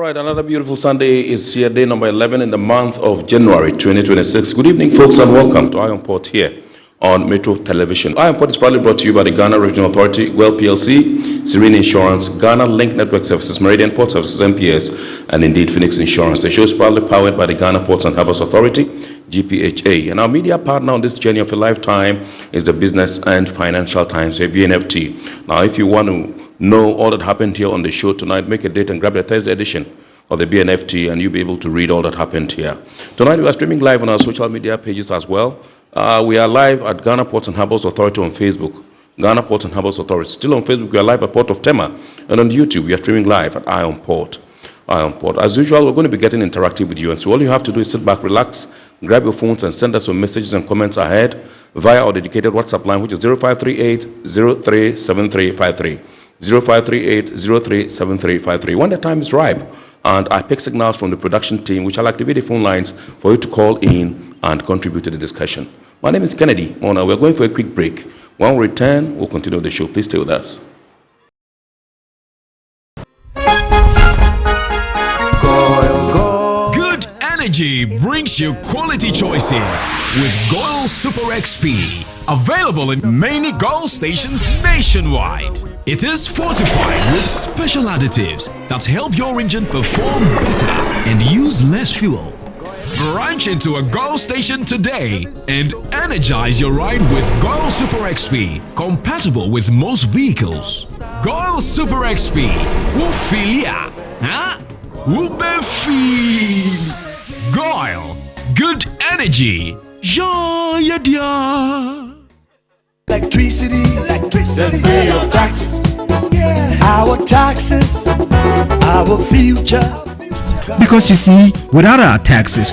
right, another beautiful Sunday is here, day number 11 in the month of January 2026. Good evening, folks, and welcome to Iron Port here on Metro Television. Iron Port is proudly brought to you by the Ghana Regional Authority, Well PLC, Serene Insurance, Ghana Link Network Services, Meridian Port Services, MPS, and indeed Phoenix Insurance. The show is proudly powered by the Ghana Ports and Harbours Authority-GPHA. And our media partner on this journey of a lifetime is the Business and Financial Times, a BNFT. Now, if you want to know all that happened here on the show tonight, make a date and grab the Thursday edition of the BNFT, and you'll be able to read all that happened here. Tonight, we are streaming live on our social media pages as well. We are live at Ghana Ports and Harbours Authority on Facebook. Ghana Ports and Harbours Authority. Still on Facebook, we are live at Port of Tema. And on YouTube, we are streaming live at Iron Port. As usual, we're going to be getting interactive with you. And so all you have to do is sit back, relax, grab your phones, and send us some messages and comments ahead via our dedicated WhatsApp line, which is 0538-037353. 0538-037353. When the time is ripe and I pick signals from the production team, which I'll activate the phone lines for you to call in and contribute to the discussion. My name is Kennedy Mona. We're going for a quick break. When we return, we'll continue the show. Please stay with us. Good energy brings you quality choices with Goil Super XP. Available in many Goil stations nationwide. It is fortified with special additives that help your engine perform better and use less fuel. Branch into a Goil station today and energize your ride with Goil Super XP, compatible with most vehicles. Goil Super XP will feel ya, huh? Will be feel. Goil, good energy. Yeah, yeah, yeah. Electricity, then pay your taxes. Yeah. Our taxes, our future. Because you see, without our taxes,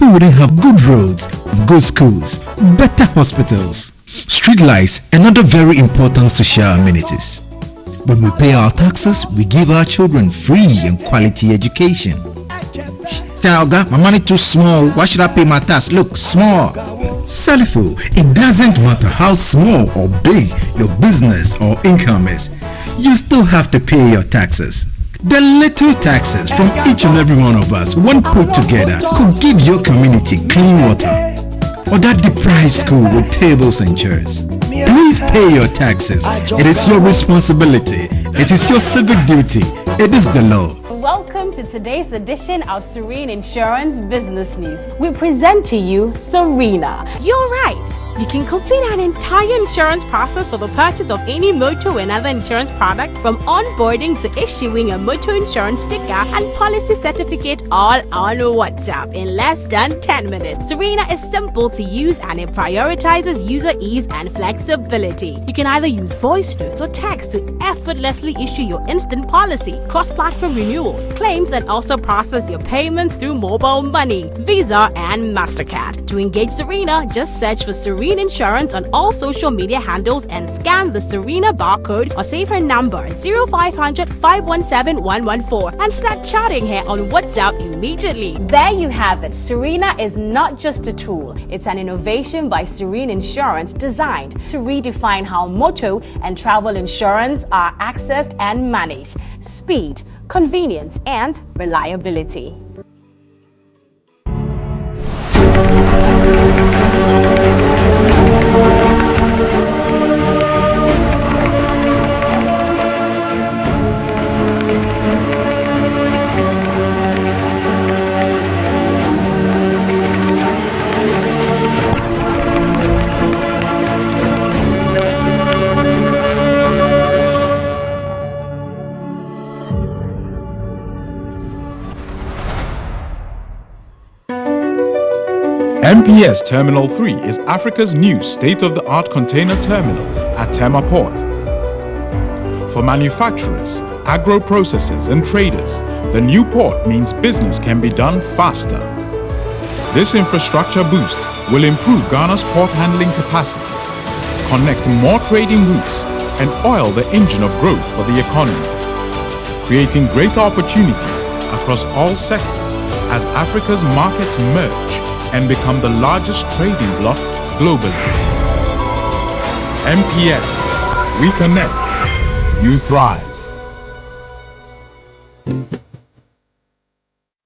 we wouldn't have good roads, good schools, better hospitals, street lights, and other very important social amenities. When we pay our taxes, we give our children free and quality education. Talga, my money too small. Why should I pay my tax? Look, small. Salifo, it doesn't matter how small or big your business or income is, you still have to pay your taxes. The little taxes from each and every one of us, when put together, could give your community clean water or that deprived school with tables and chairs. Please pay your taxes. It is your responsibility. It is your civic duty. It is the law. Welcome to today's edition of Serene Insurance Business News. We present to you Serena. You're right. You can complete an entire insurance process for the purchase of any motor and other insurance products, from onboarding to issuing a motor insurance sticker and policy certificate, all on WhatsApp in less than 10 minutes. Serena is simple to use and it prioritizes user ease and flexibility. You can either use voice notes or text to effortlessly issue your instant policy, cross-platform renewals, claims, and also process your payments through mobile money, Visa, and MasterCard. To engage Serena, just search for Serena Insurance on all social media handles and scan the Serena barcode or save her number 0500 517 114 and start chatting her on WhatsApp immediately. There you have it. Serena is not just a tool, it's an innovation by Serene Insurance designed to redefine how motor and travel insurance are accessed and managed. Speed, convenience, and reliability. MPS Terminal 3 is Africa's new state-of-the-art container terminal at Tema Port. For manufacturers, agro-processors and traders, the new port means business can be done faster. This infrastructure boost will improve Ghana's port handling capacity, connect more trading routes, and oil the engine of growth for the economy, creating greater opportunities across all sectors as Africa's markets merge and become the largest trading bloc globally. MPS, we connect, you thrive.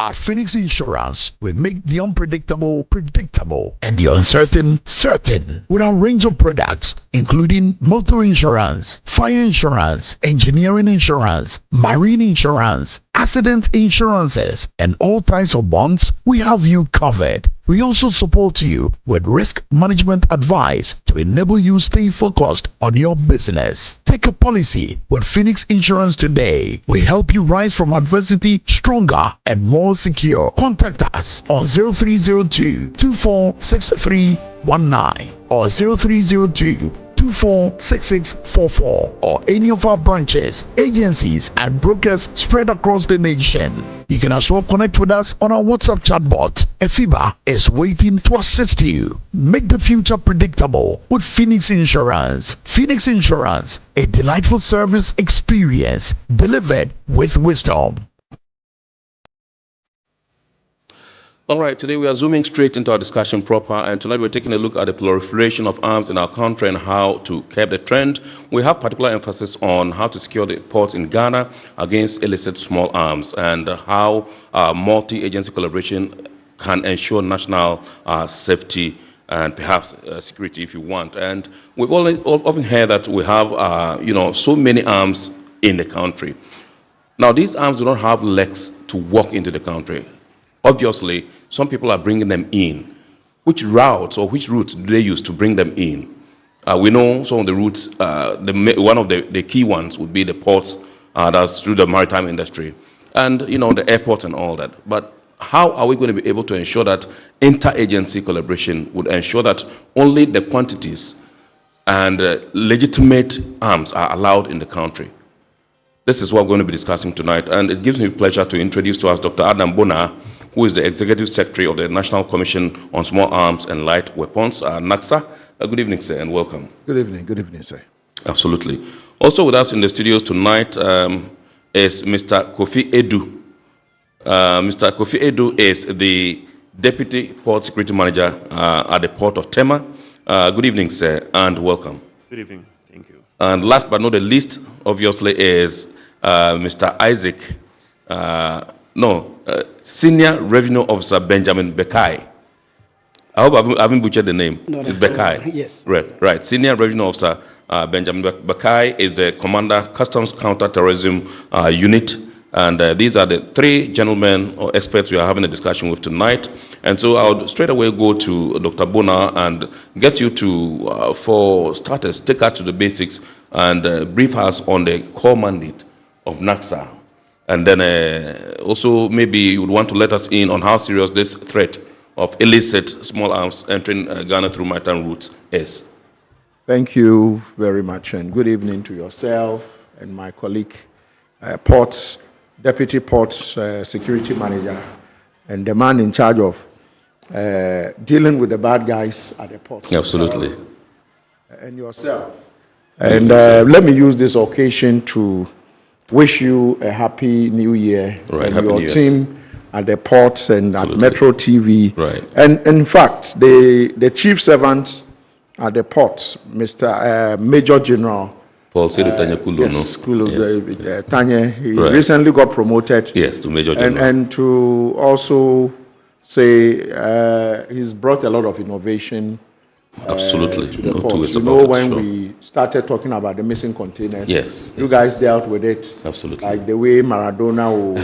At Phoenix Insurance, we make the unpredictable predictable and the uncertain certain with our range of products, including motor insurance, fire insurance, engineering insurance, marine insurance, accident insurances, and all types of bonds. We have you covered. We also support you with risk management advice to enable you stay focused on your business. Take a policy with Phoenix Insurance today. We help you rise from adversity stronger and more secure. Contact us on 0302 246319 or 0302 246644 or any of our branches, agencies, and brokers spread across the nation. You can as well connect with us on our WhatsApp chatbot. Efiba is waiting to assist you. Make the future predictable with Phoenix Insurance. Phoenix Insurance, a delightful service experience delivered with wisdom. All right, today we are zooming straight into our discussion proper, and tonight we're taking a look at the proliferation of arms in our country and how to curb the trend. We have particular emphasis on how to secure the ports in Ghana against illicit small arms and how multi-agency collaboration can ensure national safety and perhaps security if you want. And we've often heard that we have, so many arms in the country. Now, these arms do not have legs to walk into the country. Obviously, some people are bringing them in. Which routes or which routes do they use to bring them in? We know some of the routes, one of the key ones would be the ports, that's through the maritime industry, and the airport and all that. But how are we going to be able to ensure that inter-agency collaboration would ensure that only the quantities and legitimate arms are allowed in the country? This is what we're going to be discussing tonight, and it gives me pleasure to introduce to us Dr. Adam Bona, who is the Executive Secretary of the National Commission on Small Arms and Light Weapons, NACSA. Good evening, sir, and welcome. Good evening, sir. Absolutely. Also with us in the studios tonight is Mr. Kofi Edu. Mr. Kofi Edu is the Deputy Port Security Manager at the Port of Tema. Good evening, sir, and welcome. Good evening. Thank you. And last but not the least, obviously, is Mr. Isaac, Senior Revenue Officer Benjamin Bekai. I hope I haven't butchered the name. No, it's Bekai. Yes. Right. Senior Revenue Officer Benjamin Bekai is the Commander Customs Counter-Terrorism Unit. And these are the three gentlemen or experts we are having a discussion with tonight. And so I would straight away go to Dr. Bona and get you to, for starters, take us to the basics and brief us on the core mandate of NACSA. And then also maybe you would want to let us in on how serious this threat of illicit small arms entering Ghana through maritime routes is. Thank you very much, and good evening to yourself and my colleague, Deputy Port Security Manager, and the man in charge of dealing with the bad guys at the ports. Absolutely. And yourself. And let me use this occasion to wish you a happy new year, right, and happy your new team at the ports and Absolutely. at Metro TV. Right. And in fact, the chief servants at the ports, Mr. Major General Paul Tanya Kulu, Tanya, he Right. recently got promoted. Yes, to Major General. And to also say he's brought a lot of innovation. Absolutely. To the No two ports. ways You about know, it, when sure. we started talking about the missing containers, Yes, you guys dealt with it. Absolutely. Like the way Maradona will,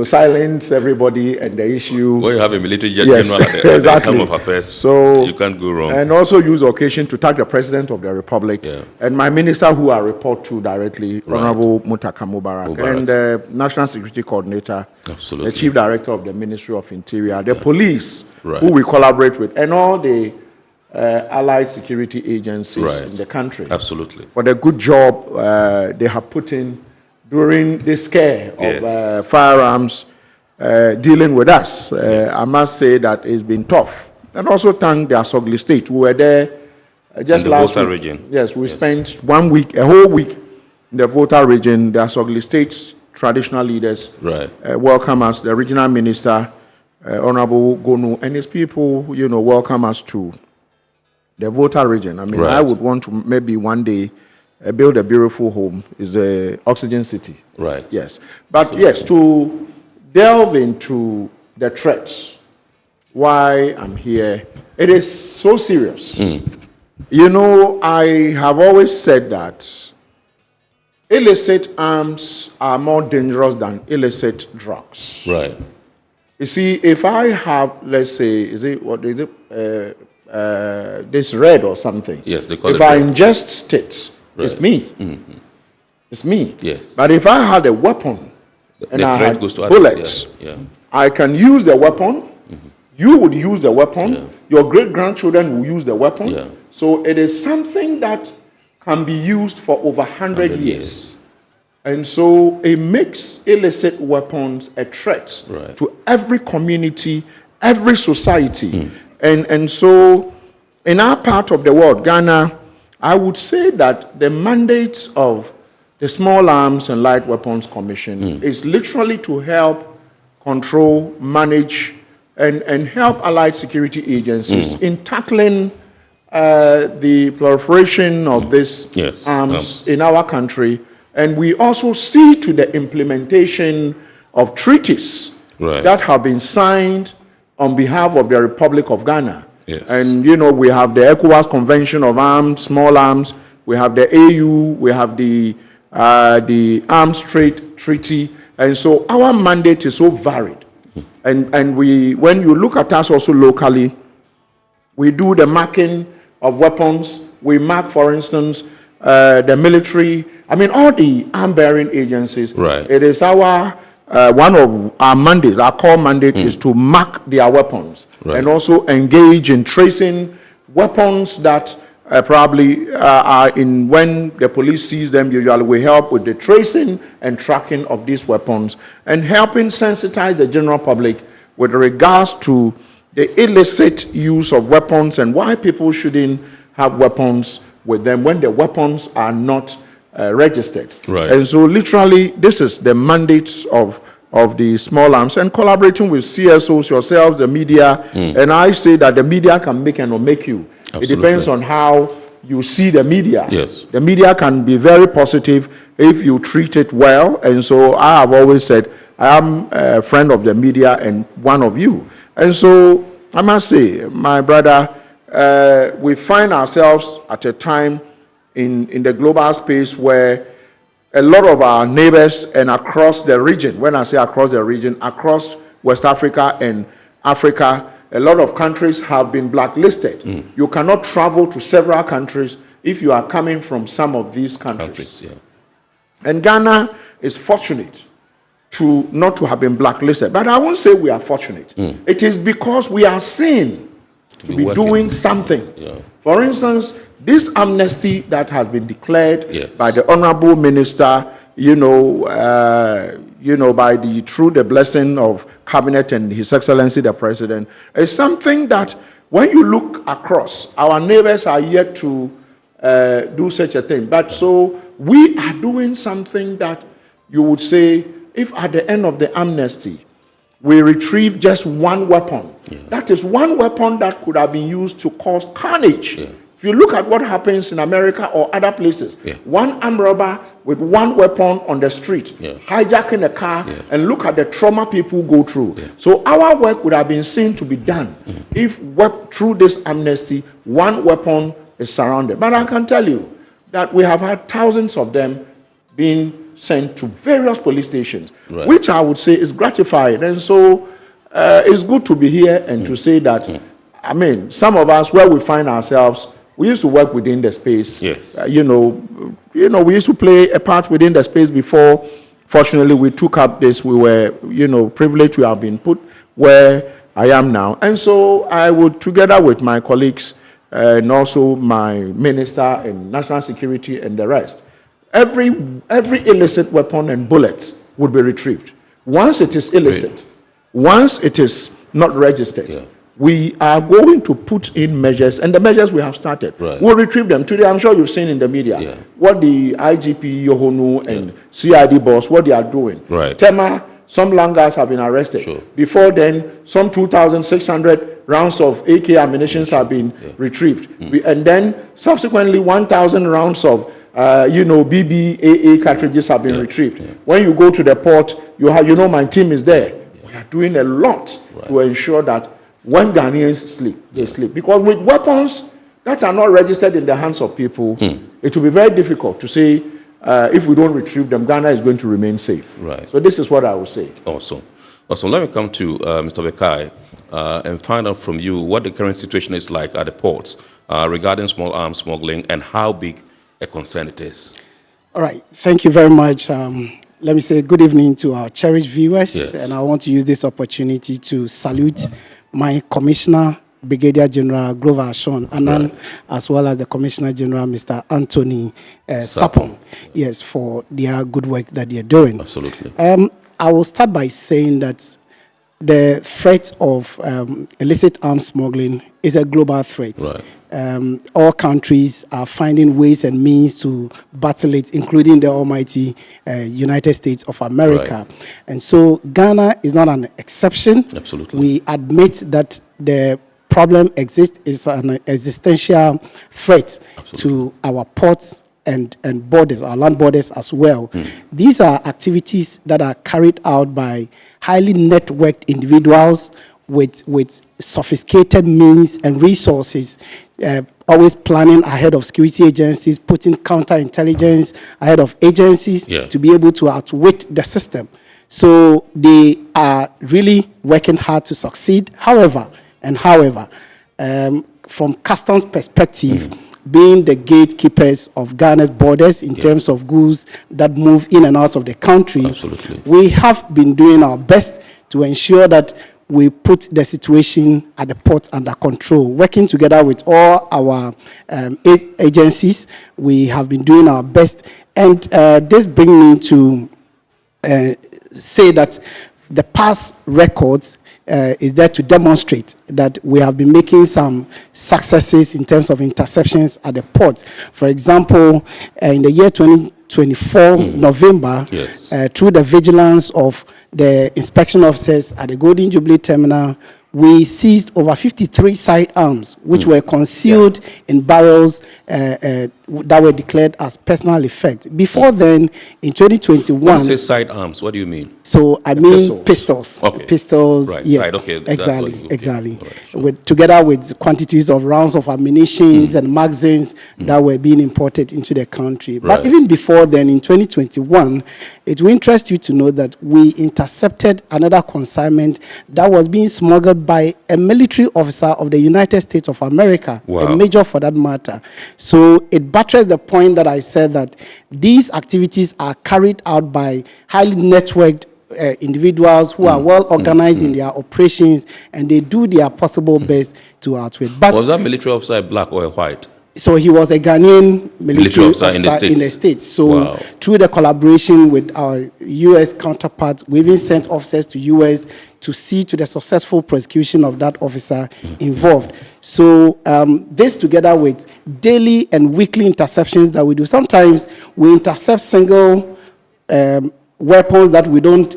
silence everybody and the issue. When you have a military Yes, general at the exactly. helm of affairs, So, you can't go wrong. And also use the occasion to thank the President of the Republic Yeah. and my minister who I report to directly, Right. Honorable Mutaka Mubarak, Mubarak. and the National Security Coordinator, Absolutely. the Chief Director of the Ministry of Interior, the police Right. who we collaborate with, and all the allied security agencies Right. in the country. Absolutely. For the good job they have put in during this scare Yes. of firearms dealing with us. I must say that it's been tough. And also thank the Asogli State who were there just In the last Volta week. region. Yes, we Yes. spent 1 week, a whole week in the Volta region. The Asogli State's traditional leaders Right. welcome us. The regional minister, Honorable Gonu, and his people, welcome us to the Volta region. I mean, Right. I would want to maybe one day build a beautiful home. It's a oxygen city. Right. Yes. But yes, to delve into the threats, why I'm here, it is so serious. You know, I have always said that illicit arms are more dangerous than illicit drugs. Right. You see, if I have, let's say, this red or something. Yes, they call if it I red. ingest it, it's Right. me. It's me. Yes. But if I had a weapon and the I threat had goes to others. bullets, Yeah. I can use the weapon. You would use the weapon. Your great-grandchildren will use the weapon. Yeah. So it is something that can be used for over 100 years. And so it makes illicit weapons a threat Right. to every community, every society. And so in our part of the world, Ghana, I would say that the mandate of the Small Arms and Light Weapons Commission is literally to help control, manage, and help allied security agencies in tackling the proliferation of these arms in our country. And we also see to the implementation of treaties that have been signed on behalf of the Republic of Ghana. Yes. And, you know, we have the ECOWAS Convention of Arms, Small Arms, we have the AU, we have the Arms Trade Treaty. And so our mandate is so varied. And we, when you look at us also locally, we do the marking of weapons. We mark, for instance, the military, I mean, all the arm-bearing agencies. Right. It is our, one of our mandates, our core mandate is to mark their weapons. Right. And also engage in tracing weapons that probably are in, when the police sees them, usually we help with the tracing and tracking of these weapons and helping sensitize the general public with regards to the illicit use of weapons and why people shouldn't have weapons with them when the weapons are not registered. Right. And so literally this is the mandate of the Small Arms, and collaborating with CSOs, yourselves, the media, and I say that the media can make and or make you. Absolutely. It depends on how you see the media. Yes. The media can be very positive if you treat it well, and so I have always said I am a friend of the media and one of you. And so I must say, my brother, we find ourselves at a time in the global space where a lot of our neighbors and across the region, when I say across the region, across West Africa and Africa, a lot of countries have been blacklisted. You cannot travel to several countries if you are coming from some of these countries. And Ghana is fortunate to not to have been blacklisted. But I won't say we are fortunate. It is because we are seen to be doing something. For instance, this amnesty that has been declared by the Honorable Minister, by through the blessing of Cabinet and His Excellency the President, is something that when you look across, our neighbors are yet to do such a thing. But so we are doing something that you would say, if at the end of the amnesty, we retrieve just one weapon, that is one weapon that could have been used to cause carnage. If you look at what happens in America or other places, one armed robber with one weapon on the street, hijacking a car, and look at the trauma people go through. So our work would have been seen to be done if through this amnesty, one weapon is surrounded. But I can tell you that we have had thousands of them being sent to various police stations, which I would say is gratifying. And so it's good to be here and to say that, I mean, some of us, where we find ourselves, we used to work within the space. We used to play a part within the space before. Fortunately, we took up this. We were, privileged to have been put where I am now. And so I would, together with my colleagues and also my minister in national security and the rest, every illicit weapon and bullet would be retrieved. Once it is illicit, once it is not registered, we are going to put in measures, and the measures we have started. We'll retrieve them. Today, I'm sure you've seen in the media what the IGP, Yohonu, and CID boss, what they are doing. Tema, some langars have been arrested. Before then, some 2,600 rounds of AK ammunition have been retrieved. And then, subsequently, 1,000 rounds of BBAA cartridges have been retrieved. When you go to the port, my team is there. are doing a lot to ensure that when Ghanaians sleep, they sleep. Because with weapons that are not registered in the hands of people, it will be very difficult to say if we don't retrieve them, Ghana is going to remain safe. Right. So this is what I would say. Awesome. Awesome. Let me come to Mr. Bekai and find out from you what the current situation is like at the ports regarding small arms smuggling and how big a concern it is. All right. Thank you very much. Let me say good evening to our cherished viewers. Yes. And I want to use this opportunity to salute my Commissioner, Brigadier General Grover Ashon Anan, as well as the Commissioner General, Mr. Anthony Sapong, yes, for their good work that they're doing. Absolutely. I will start by saying that the threat of illicit arms smuggling is a global threat. Right. All countries are finding ways and means to battle it, including the almighty United States of America. Right. And so Ghana is not an exception. Absolutely. We admit that the problem exists, is an existential threat to our ports and borders, our land borders as well. These are activities that are carried out by highly networked individuals with sophisticated means and resources, always planning ahead of security agencies, putting counterintelligence ahead of agencies to be able to outwit the system. So they are really working hard to succeed. However, from customs perspective, being the gatekeepers of Ghana's borders in terms of goods that move in and out of the country, we have been doing our best to ensure that we put the situation at the port under control. Working together with all our agencies, we have been doing our best. And this brings me to say that the past records is there to demonstrate that we have been making some successes in terms of interceptions at the port. For example, in the year 2024, November, through the vigilance of the inspection officers at the Golden Jubilee Terminal, we seized over 53 sidearms, which were concealed in barrels that were declared as personal effects. Before then, in 2021... When you say sidearms, what do you mean? So I mean pistols. Okay. Pistols, right. yes. Side, okay. Exactly. Right, sure. Together with quantities of rounds of ammunition and magazines that were being imported into the country. Right. But even before then, in 2021, it will interest you to know that we intercepted another consignment that was being smuggled by a military officer of the United States of America, a major for that matter. So it buttressed the point that I said that these activities are carried out by highly networked individuals who are well organized in their operations, and they do their possible best to outwit. But was that military officer a black or a white? So he was a Ghanaian military officer in the States. So through the collaboration with our U.S. counterparts, we even sent officers to U.S. to see to the successful prosecution of that officer involved. So this together with daily and weekly interceptions that we do. Sometimes we intercept single weapons that we don't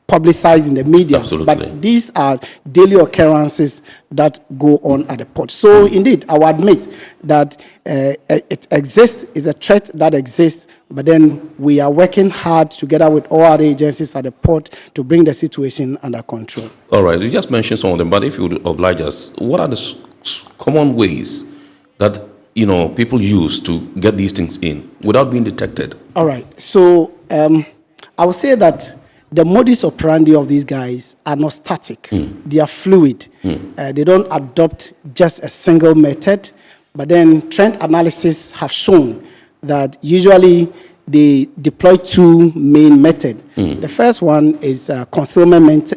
publicize in the media. But these are daily occurrences that go on at the port. So indeed, I will admit that it exists, is a threat that exists, but then we are working hard together with all other agencies at the port to bring the situation under control. All right, you just mentioned some of them, but if you would oblige us, what are the common ways that people use to get these things in without being detected? All right, so I would say that the modus operandi of these guys are not static. They are fluid. They don't adopt just a single method, but then trend analysis have shown that usually they deploy two main methods. The first one is concealment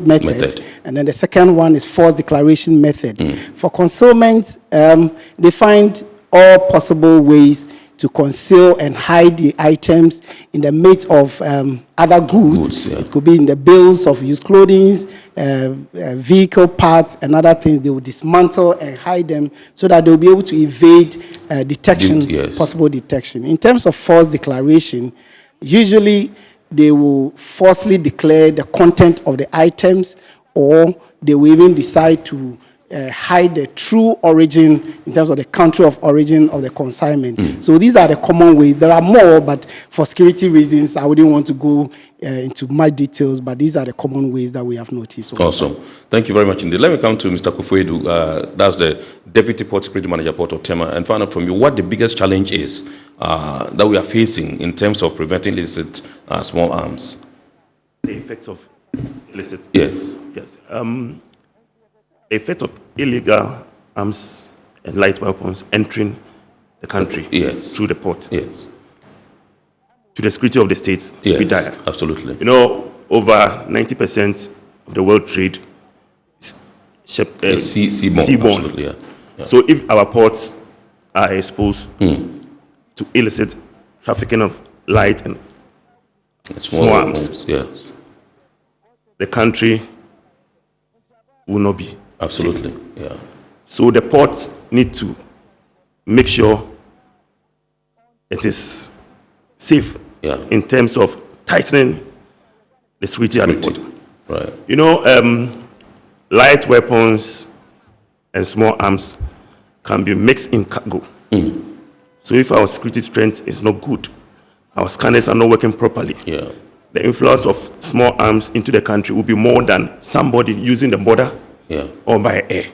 method, and then the second one is false declaration method. For concealment, they find all possible ways to conceal and hide the items in the midst of other goods. It could be in the bales of used clothing, vehicle parts, and other things. They will dismantle and hide them so that they will be able to evade detection, possible detection. In terms of false declaration, usually they will falsely declare the content of the items, or they will even decide to hide the true origin in terms of the country of origin of the consignment. So these are the common ways. There are more, but for security reasons, I wouldn't want to go into much details, but these are the common ways that we have noticed. Awesome. Thank you very much indeed. Let me come to Mr. Kufuedu. That's the Deputy Port Security Manager, Port of Tema, and find out from you what the biggest challenge is that we are facing in terms of preventing illicit small arms. The effects of illicit? Yes. Yes. The effect of illegal arms and light weapons entering the country through the port. Yes. To the security of the states, yes, we dire. Absolutely. You know, over 90% of the world trade is seaborne. Absolutely, yeah. Yeah. So if our ports are exposed to illicit trafficking of light and small arms, yes, the country will not be absolutely safe. Yeah. So the ports need to make sure it is safe in terms of tightening the security at the port. Right. You know, light weapons and small arms can be mixed in cargo. So if our security strength is not good, our scanners are not working properly, the influence of small arms into the country will be more than somebody using the border or by air.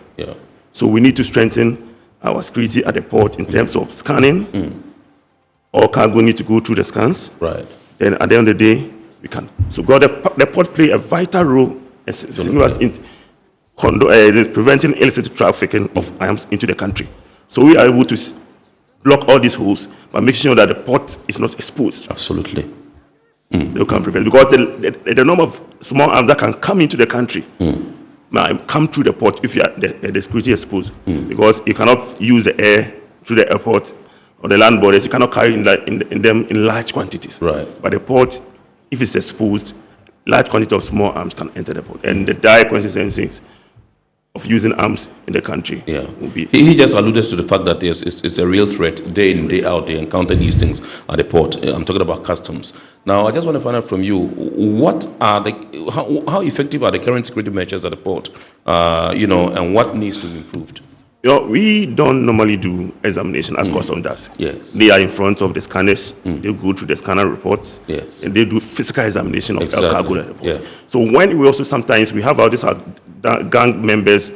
So we need to strengthen our security at the port in terms of scanning. All cargo need to go through the scans. Right. Then at the end of the day, we can. So the port play a vital role in preventing illicit trafficking of arms into the country. So we are able to block all these holes by making sure that the port is not exposed. Absolutely. They can prevent, because the number of small arms that can come into the country might come through the port if you are the security exposed, because you cannot use the air through the airport or the land borders. You cannot carry in them in large quantities. Right. But the port, if it's exposed, large quantity of small arms can enter the port, and the dire consequences of using arms in the country will be. He just alluded to the fact that it's a real threat day in, day out. They encounter these things at the port. I'm talking about customs. Now, I just want to find out from you, what are how effective are the current security measures at the port, and what needs to be improved? We don't normally do examination as custom does. Yes. They are in front of the scanners. They go through the scanner reports. Yes. And they do physical examination of cargo at the port. Yeah. So when we also sometimes we have all these gang members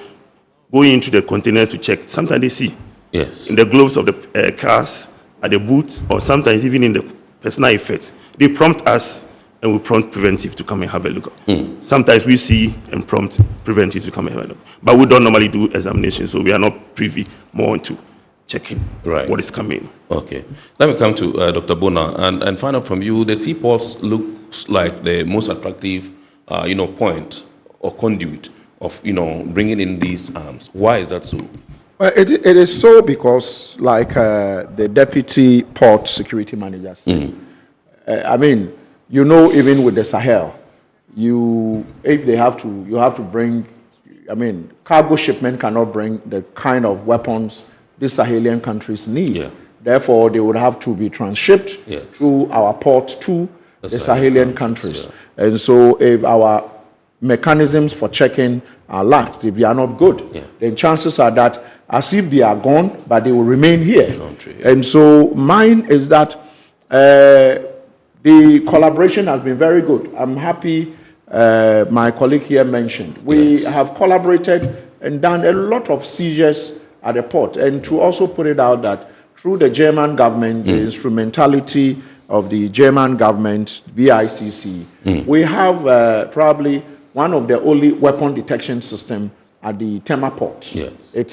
going into the containers to check. Sometimes they see in the gloves of the cars, at the boots, or sometimes even in the personal effects. They prompt us, and we prompt preventive to come and have a look. Sometimes we see and prompt preventive to come and have a look. But we don't normally do examination, so we are not privy more to checking what is coming. Okay. Let me come to Dr. Bona and find out from you, the seaports looks like the most attractive, point or conduit of, bringing in these arms. Why is that so? Well, it is so because, like the Deputy Port Security Managers, even with the Sahel, you have to bring, cargo shipment cannot bring the kind of weapons the Sahelian countries need. Therefore, they would have to be transshipped through our ports to the Sahelian countries. And so if our mechanisms for checking are lax, if they are not good, then chances are that as if they are gone, but they will remain here. And so mine is that the collaboration has been very good. I'm happy my colleague here mentioned. We have collaborated and done a lot of seizures at the port. And to also put it out that through the German government, the instrumentality of the German government, BICC, we have probably one of the only weapon detection system at the Tema port. Yes. It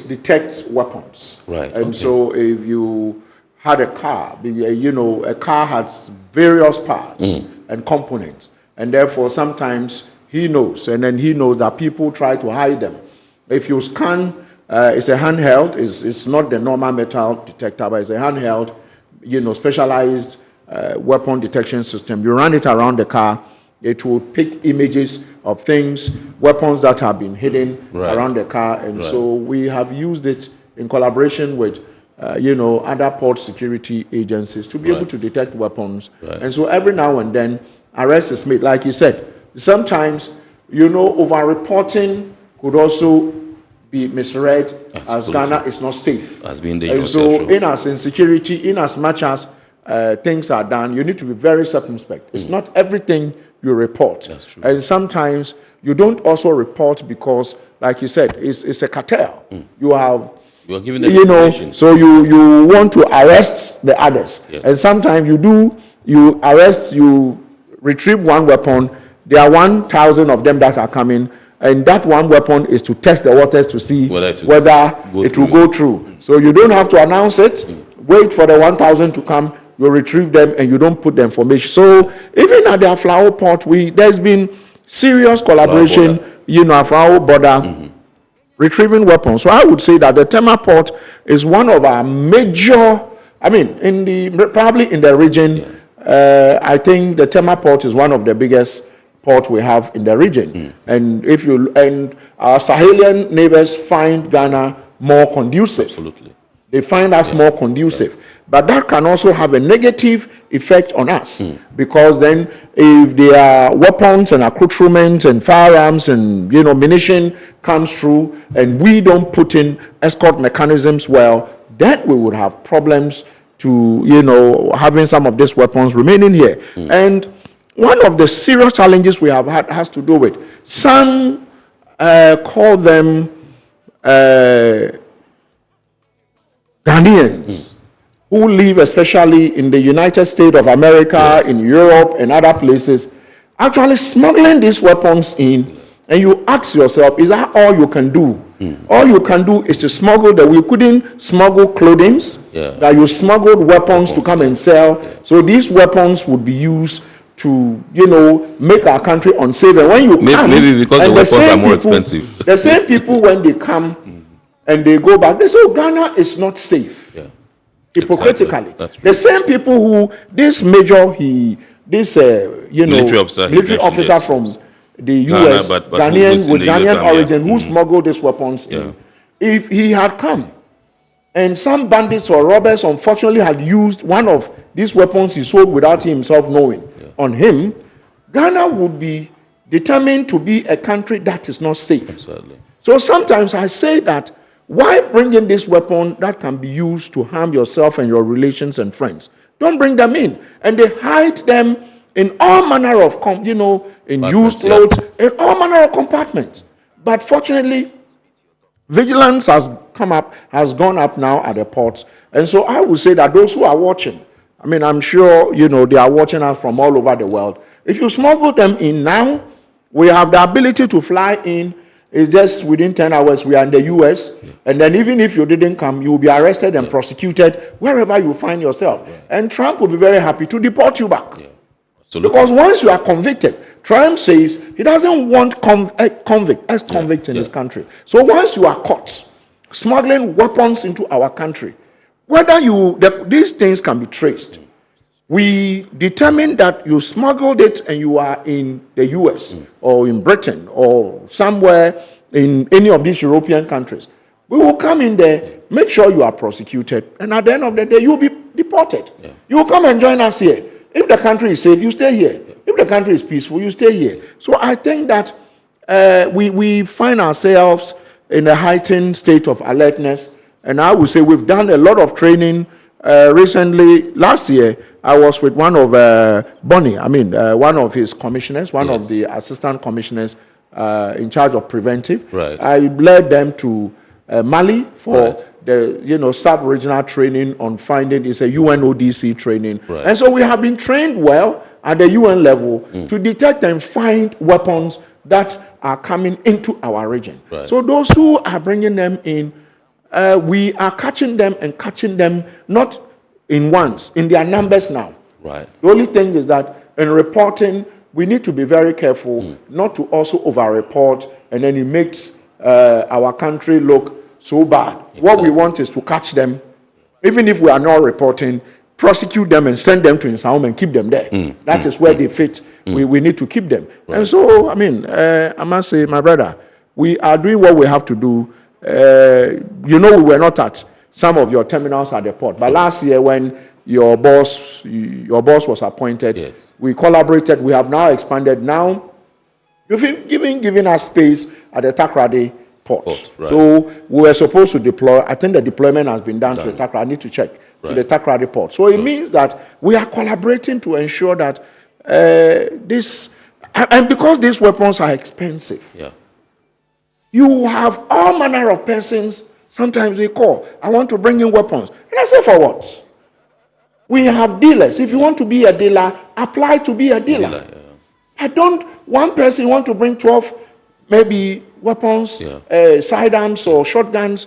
detects weapons. Right. And so if you had a car, a car has various parts and components, and therefore sometimes he knows, and then he knows that people try to hide them. If you scan, it's a handheld, it's not the normal metal detector, but it's a handheld, specialized weapon detection system. You run it around the car, it will pick images of things, weapons that have been hidden around the car, and so we have used it in collaboration with other port security agencies to be able to detect weapons. And so every now and then, arrest is made. Like you said, sometimes, over-reporting could also be misread as Ghana is not safe. As being And dangerous. so, in as insecurity, in as much as things are done, you need to be very circumspect. It's not everything you report. That's true. And sometimes you don't also report because, like you said, it's a cartel. You are giving them you know, information. so you want to arrest the others. Yes. And sometimes you arrest, you retrieve one weapon, there are 1,000 of them that are coming, and that one weapon is to test the waters to see whether it will go through. So you don't have to announce it, wait for the 1,000 to come, you retrieve them and you don't put the information. So even at the Flower Port, there's been serious collaboration, at our border, retrieving weapons. So I would say that the Tema Port is one of our major, probably in the region, I think the Tema Port is one of the biggest port we have in the region. And our Sahelian neighbors find Ghana more conducive. Absolutely. They find us more conducive. But that can also have a negative effect on us, because then if there are weapons and accoutrements and firearms and munition comes through and we don't put in escort mechanisms well, then we would have problems to having some of these weapons remaining here. And one of the serious challenges we have had has to do with some call them Ghanaians who live especially in the United States of America, in Europe and other places, actually smuggling these weapons in. And you ask yourself, is that all you can do? All you can do is to smuggle we couldn't smuggle clothing, that you smuggled weapons to come and sell. So these weapons would be used to, make our country unsafe. And when you come, maybe because the weapons are more expensive. The same people, when they come and they go back, they say, oh, Ghana is not safe. Hypocritically. Exactly. The same people who, military officer from the US, Ghana, but Ghanaian with Ghanaian origin, who Mm-hmm. smuggled these weapons in. If he had come and some bandits or robbers unfortunately had used one of these weapons he sold without himself knowing on him, Ghana would be determined to be a country that is not safe. Absolutely. So sometimes I say that, why bring in this weapon that can be used to harm yourself and your relations and friends? Don't bring them in. And they hide them in all manner of, in used clothes, in all manner of compartments. But fortunately, vigilance has gone up now at the ports. And so I would say that those who are watching, I'm sure, they are watching us from all over the world. If you smuggle them in now, we have the ability to fly in. It's just within 10 hours, we are in the US. And then even if you didn't come, you will be arrested and prosecuted wherever you find yourself. And Trump will be very happy to deport you back. Because once you are convicted, Trump says he doesn't want convict in his country. So once you are caught smuggling weapons into our country, whether these things can be traced. We determine that you smuggled it and you are in the US or in Britain or somewhere in any of these European countries. We will come in there, make sure you are prosecuted, and at the end of the day, you will be deported. You will come and join us here. If the country is safe, you stay here. If the country is peaceful, you stay here. So I think that we find ourselves in a heightened state of alertness, and I would say we've done a lot of training. Recently, last year, I was with one of Bonnie, one of his commissioners, one of the assistant commissioners in charge of preventive. Right. I led them to Mali for the sub-regional training on finding. It's a UNODC training. Right. And so we have been trained well at the UN level to detect and find weapons that are coming into our region. Right. So those who are bringing them in, we are catching them not in ones, in their numbers now. Right. The only thing is that in reporting, we need to be very careful not to also over-report, and then it makes our country look so bad. Exactly. What we want is to catch them, even if we are not reporting, prosecute them and send them to Insaum and keep them there. That is where they fit. We need to keep them. Right. And so, I must say, my brother, we are doing what we have to do. We were not at some of your terminals at the port, but last year when your boss was appointed, we collaborated. We have now expanded. Now You've given us space at the Takoradi port. Right. So we were supposed to deploy. I think the deployment has been done to the Takoradi. I need to check to the Takoradi port. So it means that we are collaborating to ensure that this, and because these weapons are expensive, you have all manner of persons. Sometimes they call, I want to bring in weapons. And I say, for what? We have dealers. If you want to be a dealer, apply to be a dealer. I don't, one person want to bring 12, maybe weapons, sidearms or shotguns,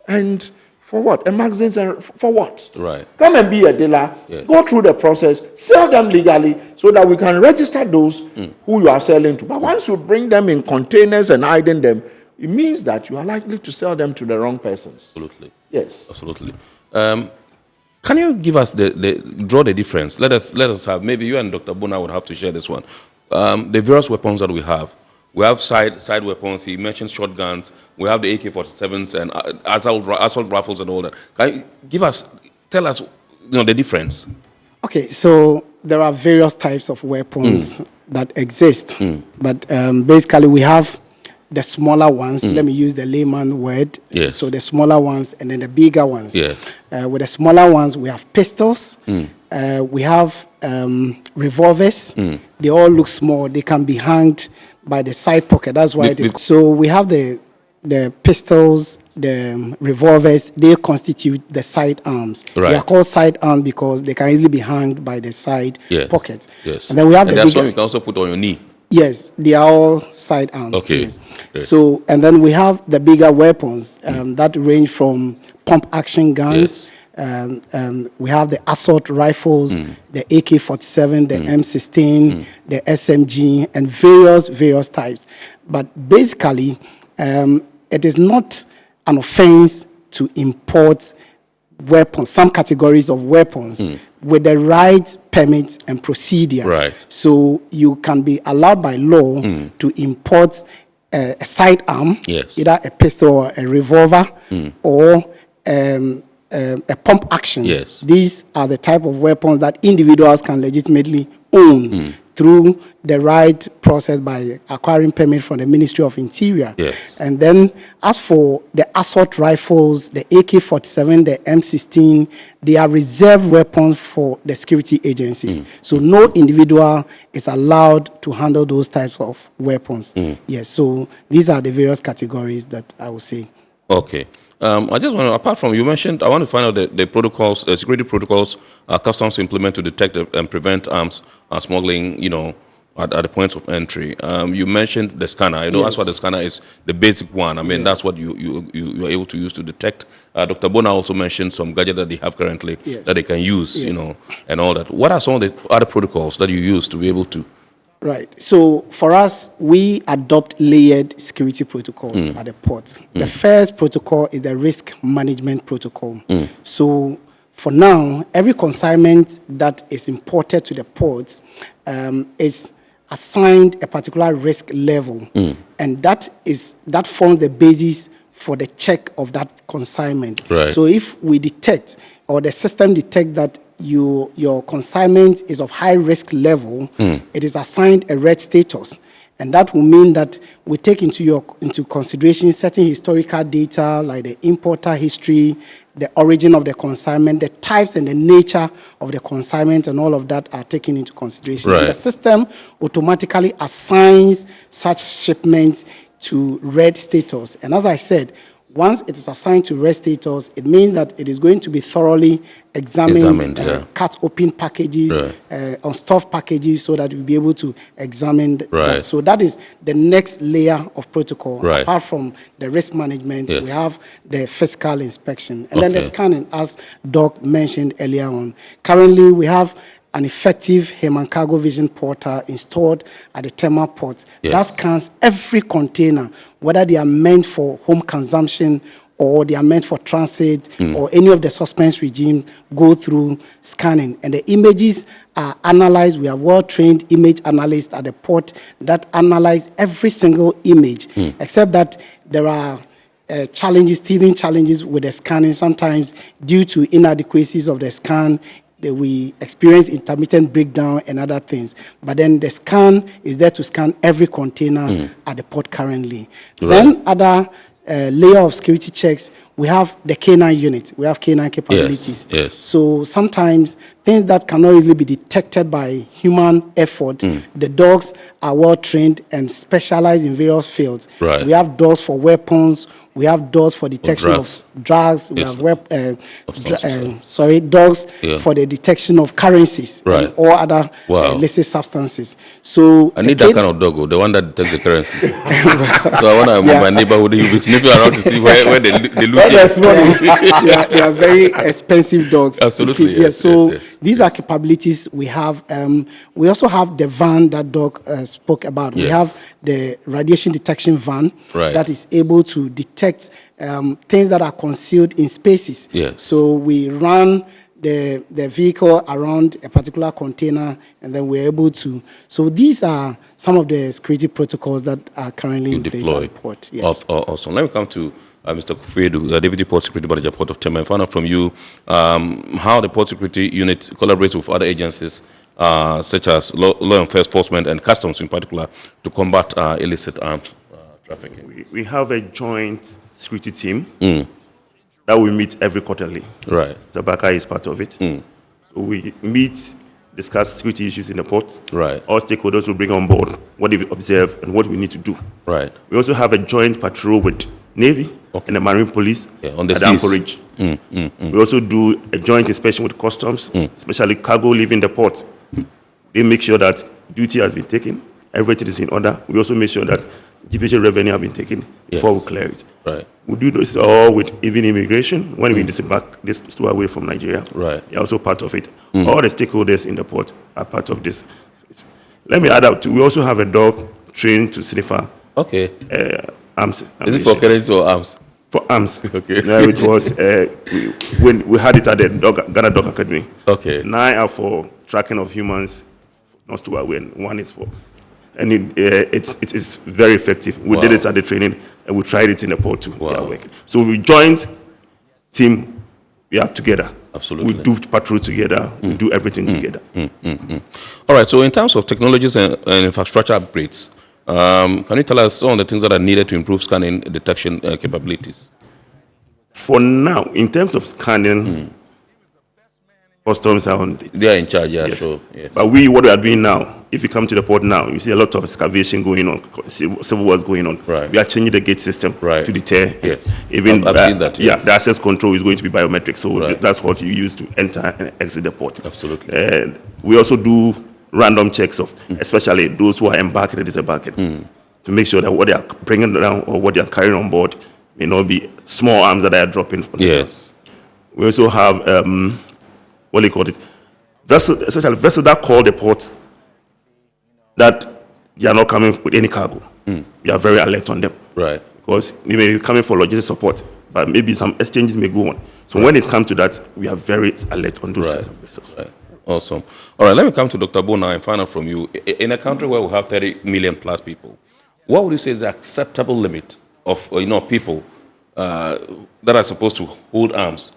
and for what? And magazines, and for what? Right. Come and be a dealer, go through the process, sell them legally so that we can register those who you are selling to. But once you bring them in containers and hiding them, it means that you are likely to sell them to the wrong persons. Absolutely. Yes. Absolutely. Can you give us draw the difference? Let us have, maybe you and Dr. Bona would have to share this one. The various weapons that we have. We have side weapons. He mentioned shotguns. We have the AK-47s and assault rifles and all that. Can you tell us, the difference? Okay, so there are various types of weapons that exist, but basically we have the smaller ones. Let me use the layman word. Yes. So the smaller ones and then the bigger ones. Yes. With the smaller ones, we have pistols. We have revolvers. They all look small. They can be hanged by the side pocket. That's why it is. So we have the pistols, the revolvers. They constitute the side arms. Right. They are called side arms because they can easily be hanged by the side pocket. Yes. And then we have and the that's bigger. one you can also put on your knee. Yes, they are all side arms. Okay. Yes. So, and then we have the bigger weapons that range from pump action guns. We have the assault rifles, the AK-47, the M16, the SMG, and various types. But basically, it is not an offense to import weapons, some categories of weapons, with the right permit and procedure. Right. So you can be allowed by law to import a sidearm, either a pistol or a revolver, or a pump action. Yes. These are the type of weapons that individuals can legitimately own through the right process by acquiring permit from the Ministry of Interior. Yes. And then as for the assault rifles, the AK-47, the M16, they are reserved weapons for the security agencies. So no individual is allowed to handle those types of weapons. Yes, so these are the various categories that I would say. Okay. I just want to, apart from, you mentioned, I want to find out the protocols, security protocols customs implement to detect and prevent arms smuggling, at the points of entry. You mentioned the scanner. That's what the scanner is, the basic one. I mean, that's what you are able to use to detect. Dr. Bona also mentioned some gadget that they have currently that they can use, and all that. What are some of the other protocols that you use to be able to? Right. So for us, we adopt layered security protocols at the port. The first protocol is the risk management protocol. So for now, every consignment that is imported to the ports is assigned a particular risk level, and that forms the basis for the check of that consignment. Right. So if we detect, or the system detect that your consignment is of high risk level, it is assigned a red status. And that will mean that we take into consideration certain historical data like the importer history, the origin of the consignment, the types and the nature of the consignment, and all of that are taken into consideration. Right. And the system automatically assigns such shipments to red status. And as I said, once it is assigned to red status, it means that it is going to be thoroughly examined, cut open packages, unstuffed packages, so that we'll be able to examine that. So that is the next layer of protocol. Apart from the risk management, we have the physical inspection. And then the scanning, as Doc mentioned earlier on. Currently, we have an effective human cargo vision portal installed at the Tema port that scans every container, whether they are meant for home consumption or they are meant for transit or any of the suspense regime, go through scanning. And the images are analyzed. We have well-trained image analysts at the port that analyze every single image, except that there are teething challenges with the scanning, sometimes due to inadequacies of the scan. we experience intermittent breakdown and other things. But then the scan is there to scan every container at the port currently. Right. Then other layer of security checks, we have the K9 unit. We have K9 capabilities. Yes. So sometimes things that cannot easily be detected by human effort, the dogs are well trained and specialized in various fields. Right. We have dogs for weapons. We have dogs for detection of drugs. We Yes. have dogs for the detection of currencies Right. and all other Wow. illicit substances. So I need that kind of dog, the one that detects the currency. So I want to move my neighborhood, he'll be sniffing around to see where the loot is. They are very expensive dogs. Absolutely, Yes. yes, So yes. these are capabilities we have. We also have the van that Doc spoke about. We Yes. have the radiation detection van Right. that is able to detect things that are concealed in spaces. Yes. So we run the vehicle around a particular container, and then we're able to. So these are some of the security protocols that are currently in place at the port. Yes. Awesome. Let me come to Mr. Kufedu, Deputy Port Security Manager, Port of Tema, and find out from you how the Port Security Unit collaborates with other agencies such as law enforcement and customs in particular to combat illicit arms trafficking. We have a joint security team that we meet every quarterly. Right. Zabaka is part of it. So we meet, discuss security issues in the port. Right. All stakeholders will bring on board what they've observed and what we need to do. Right. We also have a joint patrol with Navy and the Marine Police on the at seas. Anchorage. We also do a joint inspection with customs, especially cargo leaving the port. They make sure that duty has been taken, everything is in order. We also make sure that GPHA revenue have been taken before we clear it. Right. We do this all with even immigration when we disembark this store away from Nigeria. Right. They're also part of it. All the stakeholders in the port are part of this. Let me add up to, we also have a dog trained to sniffer arms. Is it for currency or arms? For arms. Okay. It was when we had it at the Ghana Dog Academy. Okay. 9 are for tracking of humans, not to away, and 1 is for. And it is very effective. We did it at the training, and we tried it in the port too. Wow. So we joined team. We are together. Absolutely. We do patrols together. We do everything together. All right. So in terms of technologies and infrastructure upgrades, can you tell us some of the things that are needed to improve scanning detection capabilities? For now, in terms of scanning, customs are on it. They are in charge, yeah. Yes. So, yes. But what we are doing now, if you come to the port now, you see a lot of excavation going on, civil wars going on. Right. We are changing the gate system to deter. Yes. Even I've seen that. Yeah, the access control is going to be biometric, so Right. that's what you use to enter and exit the port. Absolutely. And we also do random checks of, especially those who are embarking and disembarking, to make sure that what they are bringing down or what they are carrying on board may not be small arms that they are dropping. Yes. We also have what do you call it? Essentially vessels that call the port that they are not coming with any cargo. We are very alert on them. Right. Because they may be coming for logistic support, but maybe some exchanges may go on. So when it comes to that, we are very alert on those vessels. Right. Awesome. All right, let me come to Dr. Bona and find out from you. In a country where we have 30 million plus people, what would you say is the acceptable limit of people that are supposed to hold arms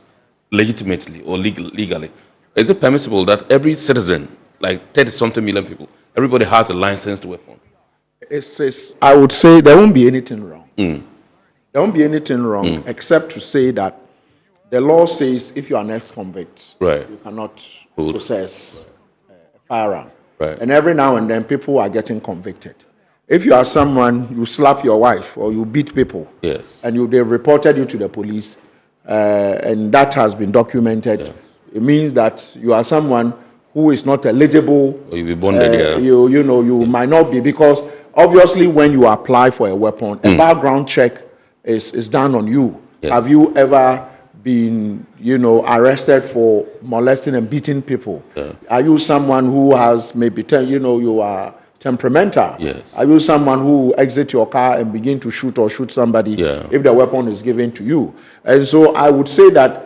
legitimately or legally? Is it permissible that every citizen, like 30-something million people, everybody has a licensed weapon? I would say there won't be anything wrong. There won't be anything wrong except to say that the law says if you are an ex-convict, you cannot possess a firearm. Right. And every now and then people are getting convicted. If you are someone, you slap your wife or you beat people, and they reported you to the police, and that has been documented, it means that you are someone who is not eligible. Or you'll be bonded, you might not be, because obviously when you apply for a weapon, a background check is done on you. Yes. Have you ever been, arrested for molesting and beating people? Are you someone who has maybe, you are temperamental? Yes. Are you someone who exit your car and begin to shoot somebody if the weapon is given to you? And so I would say that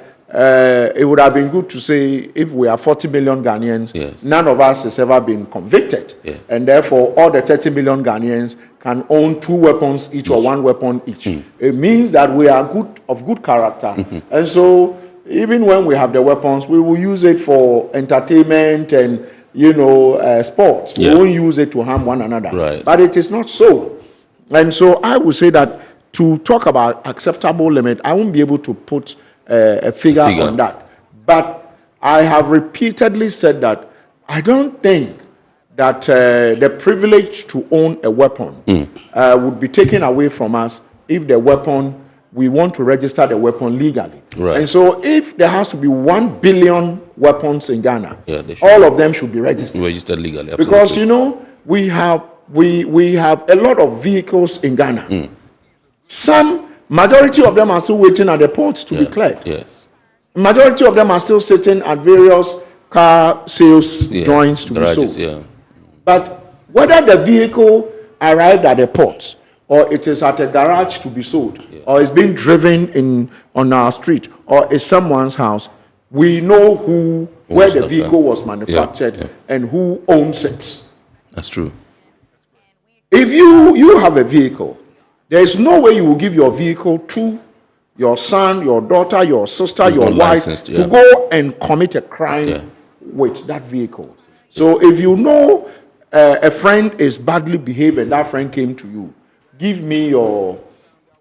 it would have been good to say if we are 40 million Ghanaians, none of us has ever been convicted. And therefore, all the 30 million Ghanaians can own 2 weapons each or 1 weapon each. It means that we are of good character. And so even when we have the weapons, we will use it for entertainment and, sports. Yeah. We won't use it to harm one another. Right. But it is not so. And so I would say that to talk about acceptable limit, I won't be able to put a figure on that. But I have repeatedly said that I don't think that the privilege to own a weapon would be taken away from us if the weapon, we want to register the weapon legally. Right. And so if there has to be 1 billion weapons in Ghana, they should all of them should be registered. Registered legally, absolutely. Because, we have a lot of vehicles in Ghana. Majority of them are still waiting at the port to be cleared. Yes. Majority of them are still sitting at various car sales joints to be sold. Yeah. But whether the vehicle arrived at the port, or it is at a garage to be sold, or is being driven on our street, or is someone's house, we know where the vehicle was manufactured and who owns it. That's true. If you have a vehicle, there is no way you will give your vehicle to your son, your daughter, your sister, your wife to go and commit a crime with that vehicle. So if you know a friend is badly behaved and that friend came to you, give me your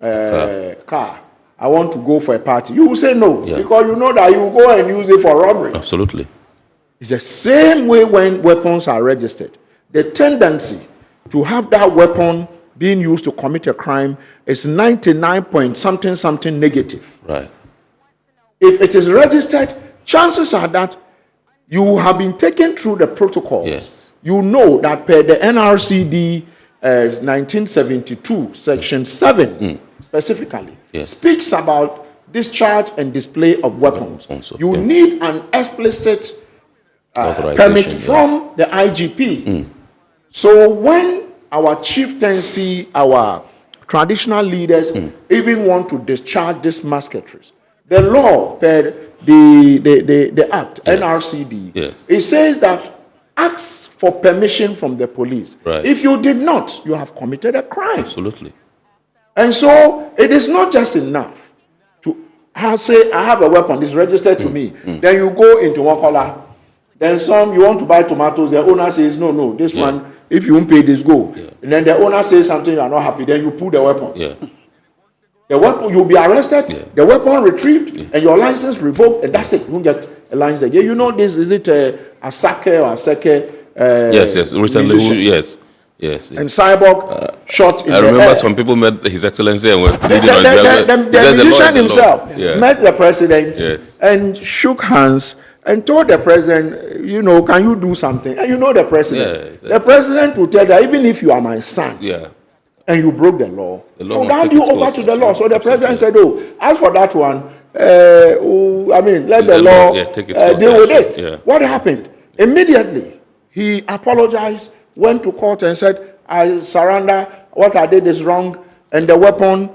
car. I want to go for a party. You will say no, because you know that you will go and use it for robbery. Absolutely. It's the same way when weapons are registered. The tendency to have that weapon being used to commit a crime is 99 point something negative. Right. If it is registered, chances are that you have been taken through the protocols. Yes. You know that per the NRCD 1972 section 7 specifically speaks about discharge and display of weapons. You need an explicit permit from the IGP. So when our chieftaincy, our traditional leaders even want to discharge these musketaries, the law, the act, NRCD, it says that ask for permission from the police. Right. If you did not, you have committed a crime. Absolutely. And so it is not just enough to say, I have a weapon, it's registered to me. Then you go into Wakola. Then you want to buy tomatoes, the owner says, no, this one, if you won't pay this, go. And then the owner says something, you are not happy, then you pull the weapon. The weapon, you'll be arrested, the weapon retrieved, and your license revoked, and that's it. You won't get a license again. You know this, is it a sake or a seke? Yes. Recently, yes. And Cyborg shot in I remember air. some people met His Excellency and were pleading on the musician himself met the president Yes. and shook hands and told the president, can you do something? And the president. The president will tell that even if you are my son and you broke the law, I'll hand you over to the law. So the president said, as for that one, let the law deal with it. What happened? Immediately, he apologized, went to court and said, I surrender, what I did is wrong, and the weapon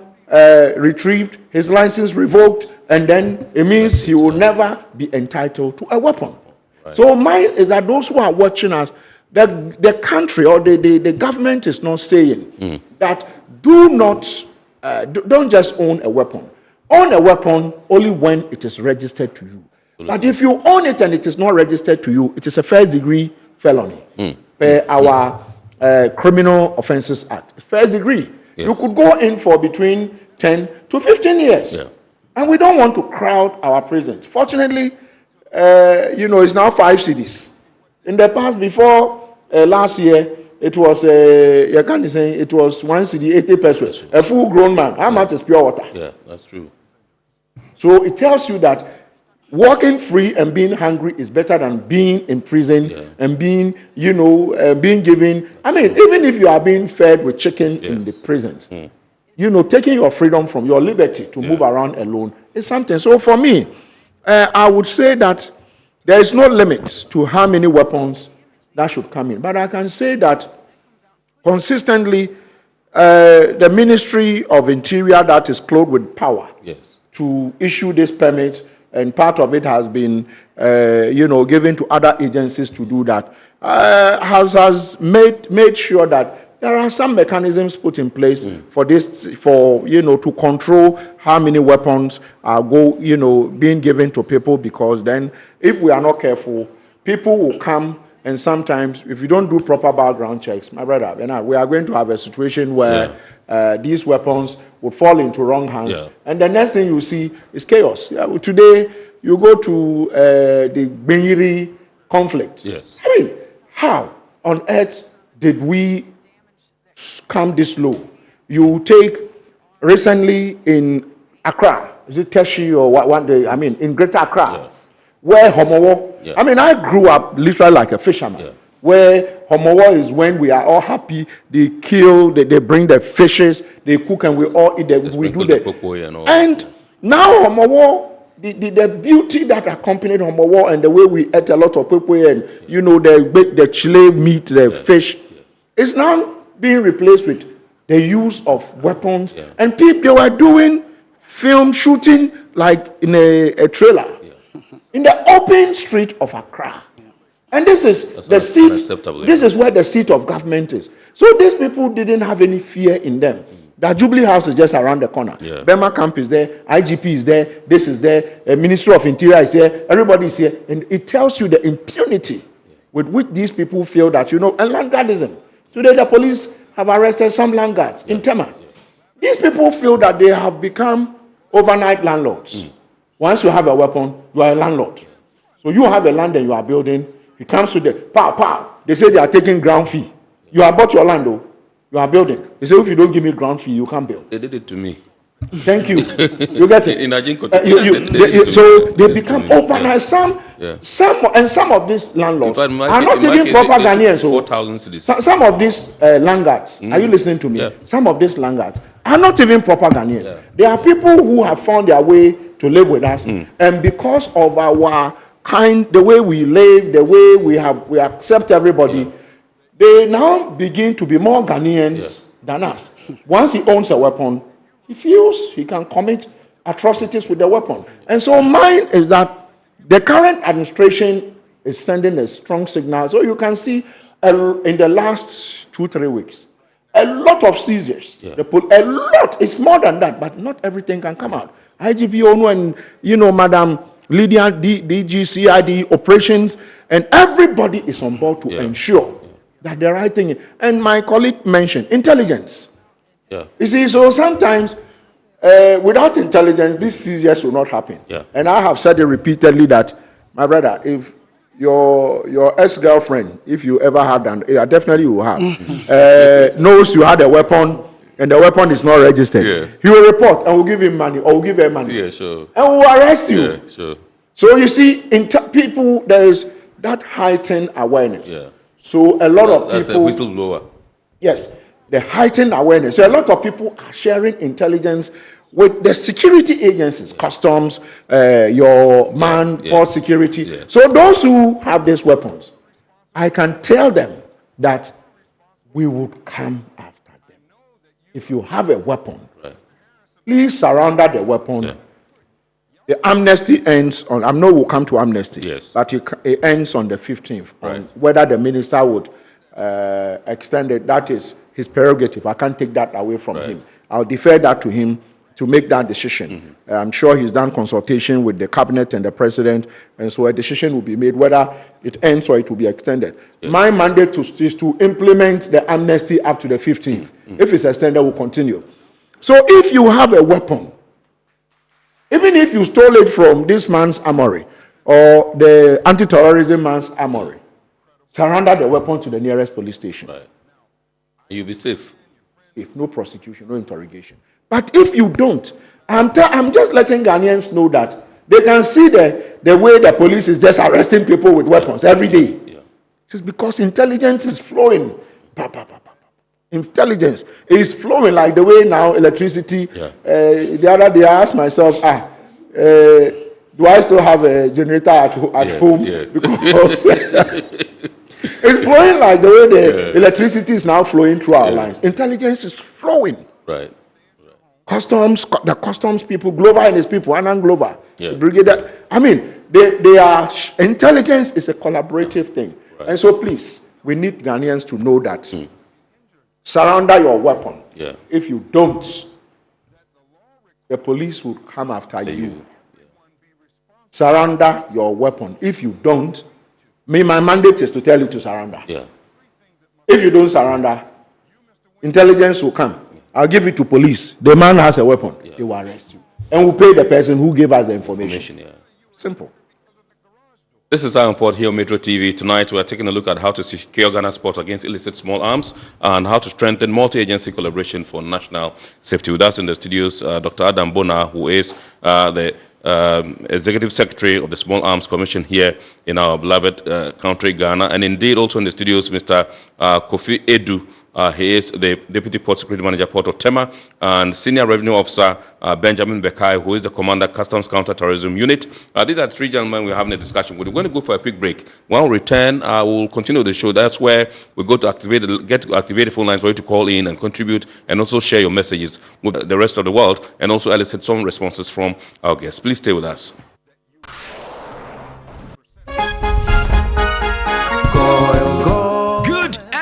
retrieved, his license revoked, and then it means he will never be entitled to a weapon. Right. So mine is that those who are watching us, the country or the government is not saying that don't just own a weapon. Own a weapon only when it is registered to you. But if you own it and it is not registered to you, it is a first degree felony per our Criminal Offences Act. First degree. Yes. You could go in for between 10 to 15 years. And we don't want to crowd our prisons. Fortunately, it's now 5 cities. In the past, before last year, it was it was 1 city, 80 pesos. A full-grown man. How much is pure water? Yeah, that's true. So it tells you that walking free and being hungry is better than being in prison and being, being given. I mean, even if you are being fed with chicken in the prisons, taking your freedom from your liberty to move around alone is something. So for me, I would say that there is no limit to how many weapons that should come in. But I can say that consistently, the Ministry of Interior that is clothed with power to issue this permit, and part of it has been, given to other agencies to do that, has made sure that there are some mechanisms put in place for this, to control how many weapons are being given to people, because then if we are not careful, people will come, and sometimes if you don't do proper background checks, my brother, we are going to have a situation where these weapons would fall into wrong hands, and the next thing you see is chaos. Today, you go to the Benyiri conflict. Yes. I mean, how on earth did we come this low? You take recently in Accra, is it Teshi or one day? I mean, in Greater Accra, where Homowo. I mean, I grew up literally like a fisherman. Where Homowo is when we are all happy. They kill, they bring the fishes, they cook, and we all eat them. We do that. And now Homowo. The beauty that accompanied Homowo and the way we ate a lot of people and the chile meat, the fish, is now being replaced with the use of weapons. And people, they were doing film shooting like in a trailer in the open street of Accra. And this is the seat. This is where the seat of government is. So these people didn't have any fear in them. The Jubilee House is just around the corner. Burma Camp is there, IGP is there, this is there, Ministry of Interior is here, everybody is here. And it tells you the impunity with which these people feel that, and landguardism. Today the police have arrested some landguards in Tema. These people feel that they have become overnight landlords. Once you have a weapon, you are a landlord. So you have a land and you are building, it comes to the pow. They say they are taking ground fee. You have bought your land though. You are building. They say, if you don't give me ground fee, you can't build. They did it to me. Thank you. You get it? In Ajinko. So they become overnight. Some of these landlords are not even proper Ghanaians. 4,000 cities. Some of these landlords, are you listening to me? Some of these landlords are not even proper Ghanaians. They are people who have found their way to live with us. And because of our the way we live, the way we accept everybody, they now begin to be more Ghanaians than us. Once he owns a weapon, he feels he can commit atrocities with the weapon. And so mine is that the current administration is sending a strong signal. So you can see in the last 2-3 weeks, a lot of seizures. A lot. It's more than that, but not everything can come out. IGP Onu and, Madam Lydia, DG, CID, operations, and everybody is on board to ensure that the right thing. And my colleague mentioned intelligence. You see, so sometimes without intelligence, these seizures will not happen. And I have said it repeatedly that, my brother, if your ex-girlfriend, if you ever had one, definitely you will have, knows you had a weapon and the weapon is not registered, he will report and will give him money or will give her money. And will arrest you. So you see, in people, there is that heightened awareness. So a lot of people. That's a whistleblower. Yes, the heightened awareness. So a lot of people are sharing intelligence with the security agencies, customs, your port security. So those who have these weapons, I can tell them that we would come after them. If you have a weapon, please surrender the weapon. The amnesty ends on, I know we'll come to amnesty, but it ends on the 15th. On whether the minister would extend it, that is his prerogative. I can't take that away from him. I'll defer that to him to make that decision. I'm sure he's done consultation with the cabinet and the president, and so a decision will be made whether it ends or it will be extended. My mandate is to implement the amnesty up to the 15th. If it's extended, we'll continue. So if you have a weapon, even if you stole it from this man's armory or the anti-terrorism man's armory, surrender the weapon to the nearest police station. You'll be safe. Safe, no prosecution, no interrogation. But if you don't, I'm just letting Ghanaians know that they can see the way the police is just arresting people with weapons every day. It's because intelligence is flowing. Intelligence is flowing like the way now electricity. The other day I asked myself, do I still have a generator at home? Because it's flowing like the way the electricity is now flowing through our lines. Intelligence is flowing. Customs, the customs people, Glover and his people, Anand Glover, the brigadier. I mean, they are, intelligence is a collaborative thing. And so please, we need Ghanaians to know that. surrender your weapon. Yeah. If you don't, the police will come after you. Surrender your weapon. If you don't, my mandate is to tell you to surrender. Yeah. If you don't surrender, intelligence will come. I'll give it to police. The man has a weapon. They will arrest you. And we'll pay the person who gave us the information. Simple. This is Iron Port here on Metro TV. Tonight we are taking a look at how to secure Ghana's port against illicit small arms and how to strengthen multi-agency collaboration for national safety. With us in the studios, Dr. Adam Bona, who is the Executive Secretary of the Small Arms Commission here in our beloved country, Ghana. And indeed also in the studios, Mr. Kofi Edu. He is the Deputy Port Security Manager, Port of Tema, and Senior Revenue Officer Benjamin Bekai, who is the Commander, Customs Counter-Terrorism Unit. These are three gentlemen we're having a discussion with. We're going to go for a quick break. When we return, we'll continue the show. That's where we go to get to activate the phone lines for you to call in and contribute and also share your messages with the rest of the world and also elicit some responses from our guests. Please stay with us.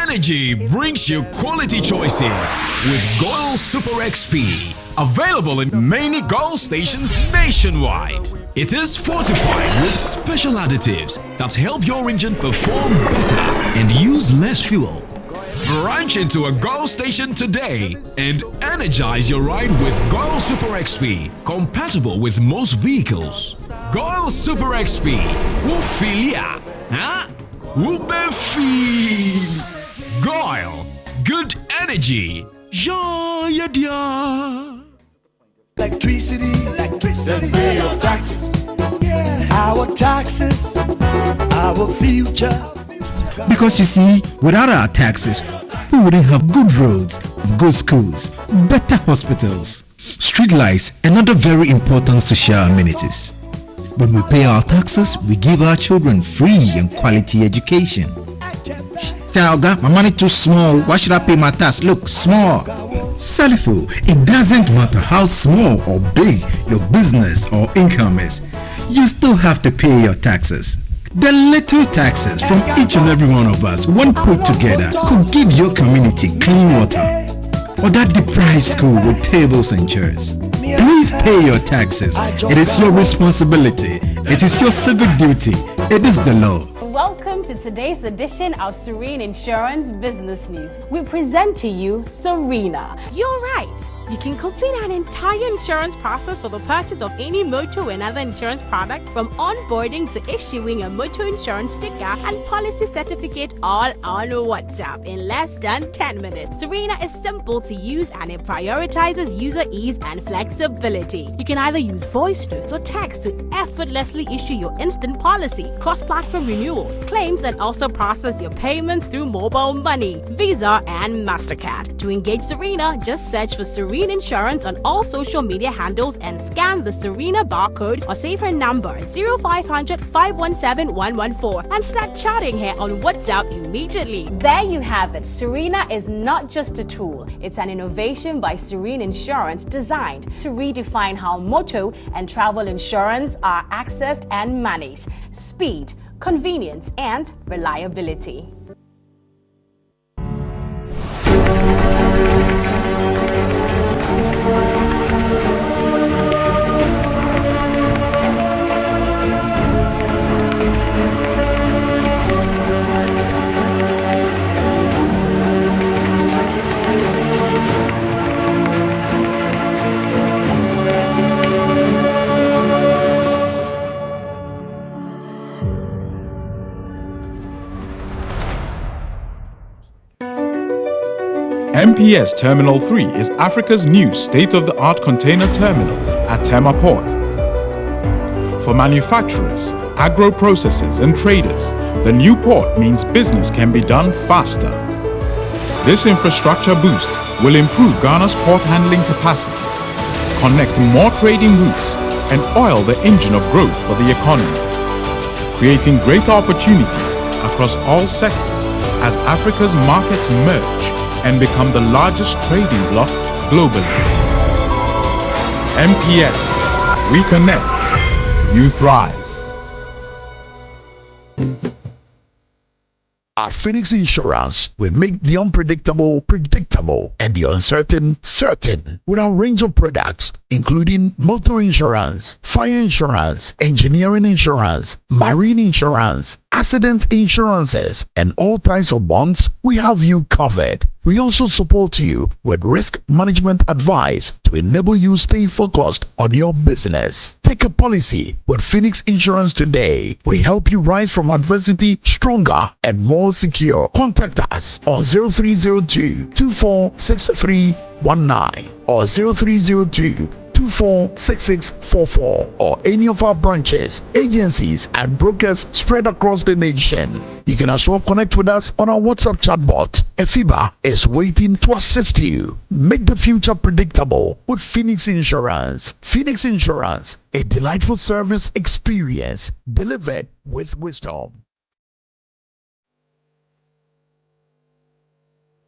Energy brings you quality choices with Goil Super XP. Available in many Goil stations nationwide. It is fortified with special additives that help your engine perform better and use less fuel. Branch into a Goil station today and energize your ride with Goil Super XP, compatible with most vehicles. Goil Super XP. Wufilia. Huh? Wubefeel. Goil, good energy. Yeah, yeah, yeah. Electricity, then pay your taxes. Our taxes, our future. Because you see, without our taxes, we wouldn't have good roads, good schools, better hospitals, street lights, and other very important social amenities. When we pay our taxes, we give our children free and quality education. Talga, my money too small. Why should I pay my tax? Look, small. Salifo, it doesn't matter how small or big your business or income is. You still have to pay your taxes. The little taxes from each and every one of us, when put together, could give your community clean water or that deprived school with tables and chairs. Please pay your taxes. It is your responsibility. It is your civic duty. It is the law. Welcome to today's edition of Serene Insurance Business News. We present to you Serena. You're right. You can complete an entire insurance process for the purchase of any motor and other insurance products, from onboarding to issuing a motor insurance sticker and policy certificate, all on WhatsApp in less than 10 minutes. Serena is simple to use and it prioritizes user ease and flexibility. You can either use voice notes or text to effortlessly issue your instant policy, cross-platform renewals, claims, and also process your payments through mobile money, Visa, and MasterCard. To engage Serena, just search for Serena Insurance on all social media handles and scan the Serena barcode or save her number 0500 517 114 and start chatting her on WhatsApp immediately. There you have it. Serena is not just a tool, it's an innovation by Serene Insurance designed to redefine how motor and travel insurance are accessed and managed. Speed, convenience, and reliability. MPS Terminal 3 is Africa's new state-of-the-art container terminal at Tema Port. For manufacturers, agro-processors and traders, the new port means business can be done faster. This infrastructure boost will improve Ghana's port handling capacity, connect more trading routes, and oil the engine of growth for the economy, creating greater opportunities across all sectors as Africa's markets merge and become the largest trading bloc globally. MPS, we connect, you thrive. At Phoenix Insurance, we make the unpredictable predictable and the uncertain certain with our range of products, including motor insurance, fire insurance, engineering insurance, marine insurance, accident insurances, and all types of bonds. We have you covered. We also support you with risk management advice to enable you stay focused on your business. Take a policy with Phoenix Insurance today. We help you rise from adversity stronger and more secure. Contact us on 0302 246319 or 0302 246644 or any of our branches, agencies, and brokers spread across the nation. You can as well connect with us on our WhatsApp chatbot. FIBA is waiting to assist you. Make the future predictable with Phoenix Insurance. Phoenix Insurance, a delightful service experience delivered with wisdom.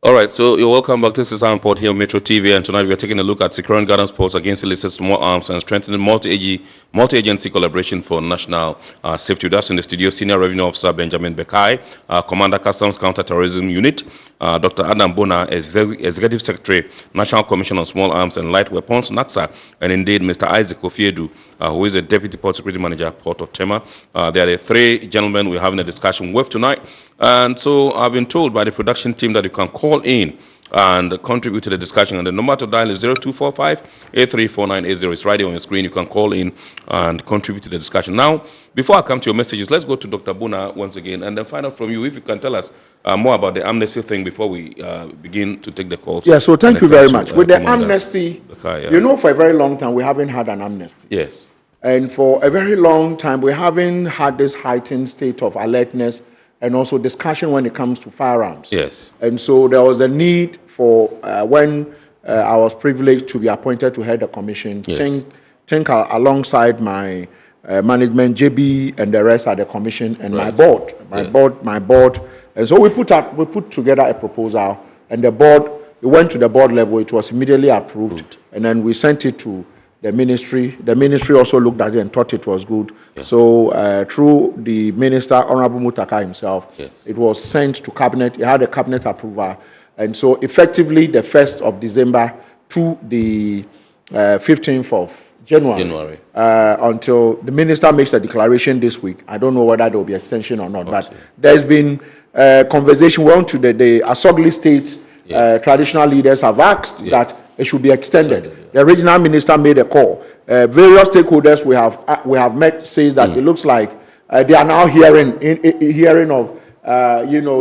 All right, so you're welcome back. This is our report here on Metro TV, and tonight we are taking a look at securing guidance posts against illicit small arms and strengthening multi-agency collaboration for national safety. That's in the studio, Senior Revenue Officer Benjamin Bekai, Commander Customs Counter-Terrorism Unit, Dr. Adam Bona, Executive Secretary, National Commission on Small Arms and Light Weapons, NACSA, and indeed Mr. Isaac Ofiedu, who is a Deputy Port Security Manager, Port of Tema. They are the three gentlemen we're having a discussion with tonight. And so I've been told by the production team that you can call in and contribute to the discussion. And the number to dial is 0245-834980. It's right here on your screen. You can call in and contribute to the discussion. Now, before I come to your messages, let's go to Dr. Bona once again and then find out from you if you can tell us more about the amnesty thing before we begin to take the calls. Yeah, so thank you very much. With the Commander amnesty, Bekai, you know, for a very long time, we haven't had an amnesty. Yes. And for a very long time, we haven't had this heightened state of alertness and also discussion when it comes to firearms. Yes. And so there was a need for, when I was privileged to be appointed to head the commission, Yes. think alongside my management, JB and the rest at the commission, and Right. my board. And so we put together a proposal, and the board, it went to the board level, it was immediately approved, and then we sent it to the ministry. The ministry also looked at it and thought it was good. Yeah. So through the minister, Honorable Mutaka himself, Yes. it was sent to cabinet. It had a cabinet approval. And so effectively the 1st of December to the 15th of January. Until the minister makes the declaration this week. I don't know whether there will be extension or not, but there's been conversation. Well, to the Asogli State Yes. traditional leaders have asked Yes. that it should be extended. The regional minister made a call. Various stakeholders we have met says that it looks like they are now hearing of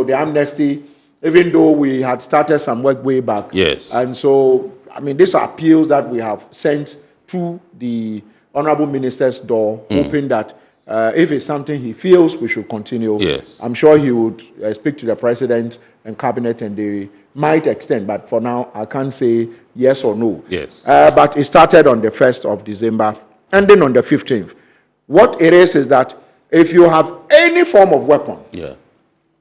the amnesty, even though we had started some work way back. Yes. And so, I mean, these are appeals that we have sent to the honorable minister's door, hoping that if it's something he feels we should continue. Yes. I'm sure he would speak to the president and cabinet, and they might extend. But for now, I can't say yes or no. Yes. But it started on the 1st of December, ending on the 15th. What it is that if you have any form of weapon, Yeah.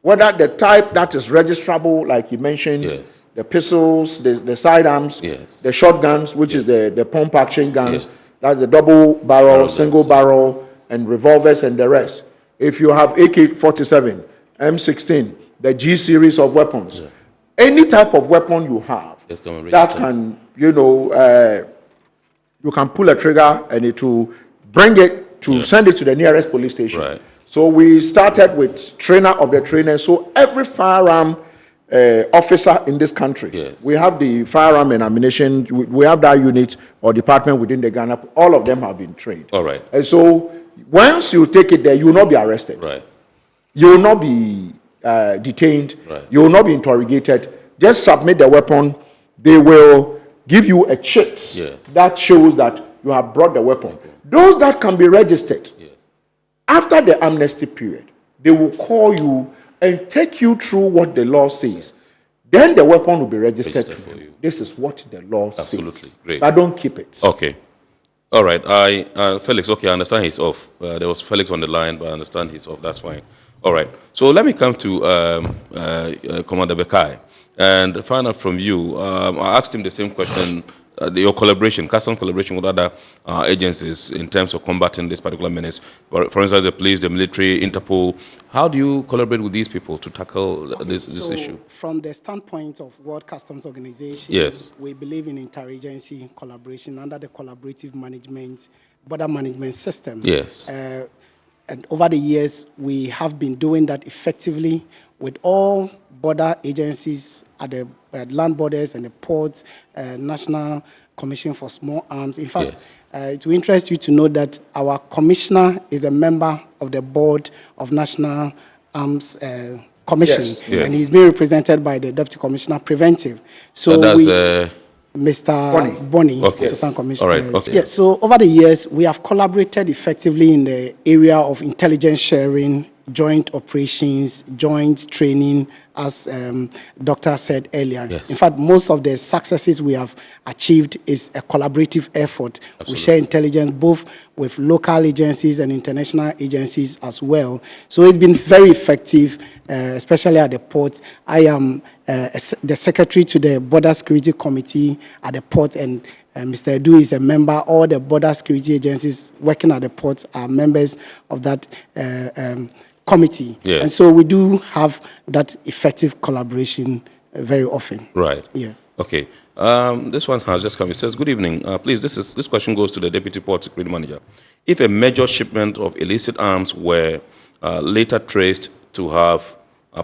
whether the type that is registrable, like you mentioned, Yes. the pistols, the sidearms, Yes. the shotguns, which is the pump action guns, Yes. that's the double barrel, Barrel single guns. barrel, and revolvers and the rest. If you have AK-47, M16, the G series of weapons, any type of weapon you have Yes, come and that register. can, you can pull a trigger and it will bring it to send it to the nearest police station. Right. So we started with trainer of the trainer. So every firearm officer in this country, Yes. we have the firearm and ammunition, we have that unit or department within the Ghana, all of them have been trained. All right. And so once you take it there, you will not be arrested. Right. You will not be detained. Right. You will not be interrogated. Just submit the weapon. They will give you a cheat Yes. that shows that you have brought the weapon. Okay. Those that can be registered, Yes. after the amnesty period, they will call you and take you through what the law says. Then the weapon will be registered Register to for you. you. This is what the law Absolutely. says. Great. But don't keep it. Okay. All right. Felix, okay, I understand he's off. There was Felix on the line, but I understand he's off. That's fine. All right. So let me come to Commander Bekai and find out from you. I asked him the same question your collaboration, custom collaboration with other agencies in terms of combating this particular menace? For instance, the police, the military, Interpol. How do you collaborate with these people to tackle this issue? From the standpoint of World Customs Organization, yes, we believe in interagency collaboration under the collaborative management, border management system. Yes. And over the years, we have been doing that effectively with all border agencies at the land borders and the ports, National Commission for Small Arms. In fact, it will interest you to know that our commissioner is a member of the board of National Arms Commission, and he's being represented by the Deputy Commissioner Preventive. So that's Mr. Bonnie, Assistant Commissioner. All right. Okay. Yes. So over the years, we have collaborated effectively in the area of intelligence sharing, joint operations, joint training, as Doctor said earlier. Yes. In fact, most of the successes we have achieved is a collaborative effort. Absolutely. We share intelligence both with local agencies and international agencies as well. So it's been very effective, especially at the port. I am the secretary to the Border Security Committee at the port, and Mr. Edu is a member. All the border security agencies working at the port are members of that committee. Yes. And so we do have that effective collaboration very often. Right. Yeah. Okay. This one has just come. It says, good evening. Please, this question goes to the Deputy Port Security Manager. If a major shipment of illicit arms were later traced to have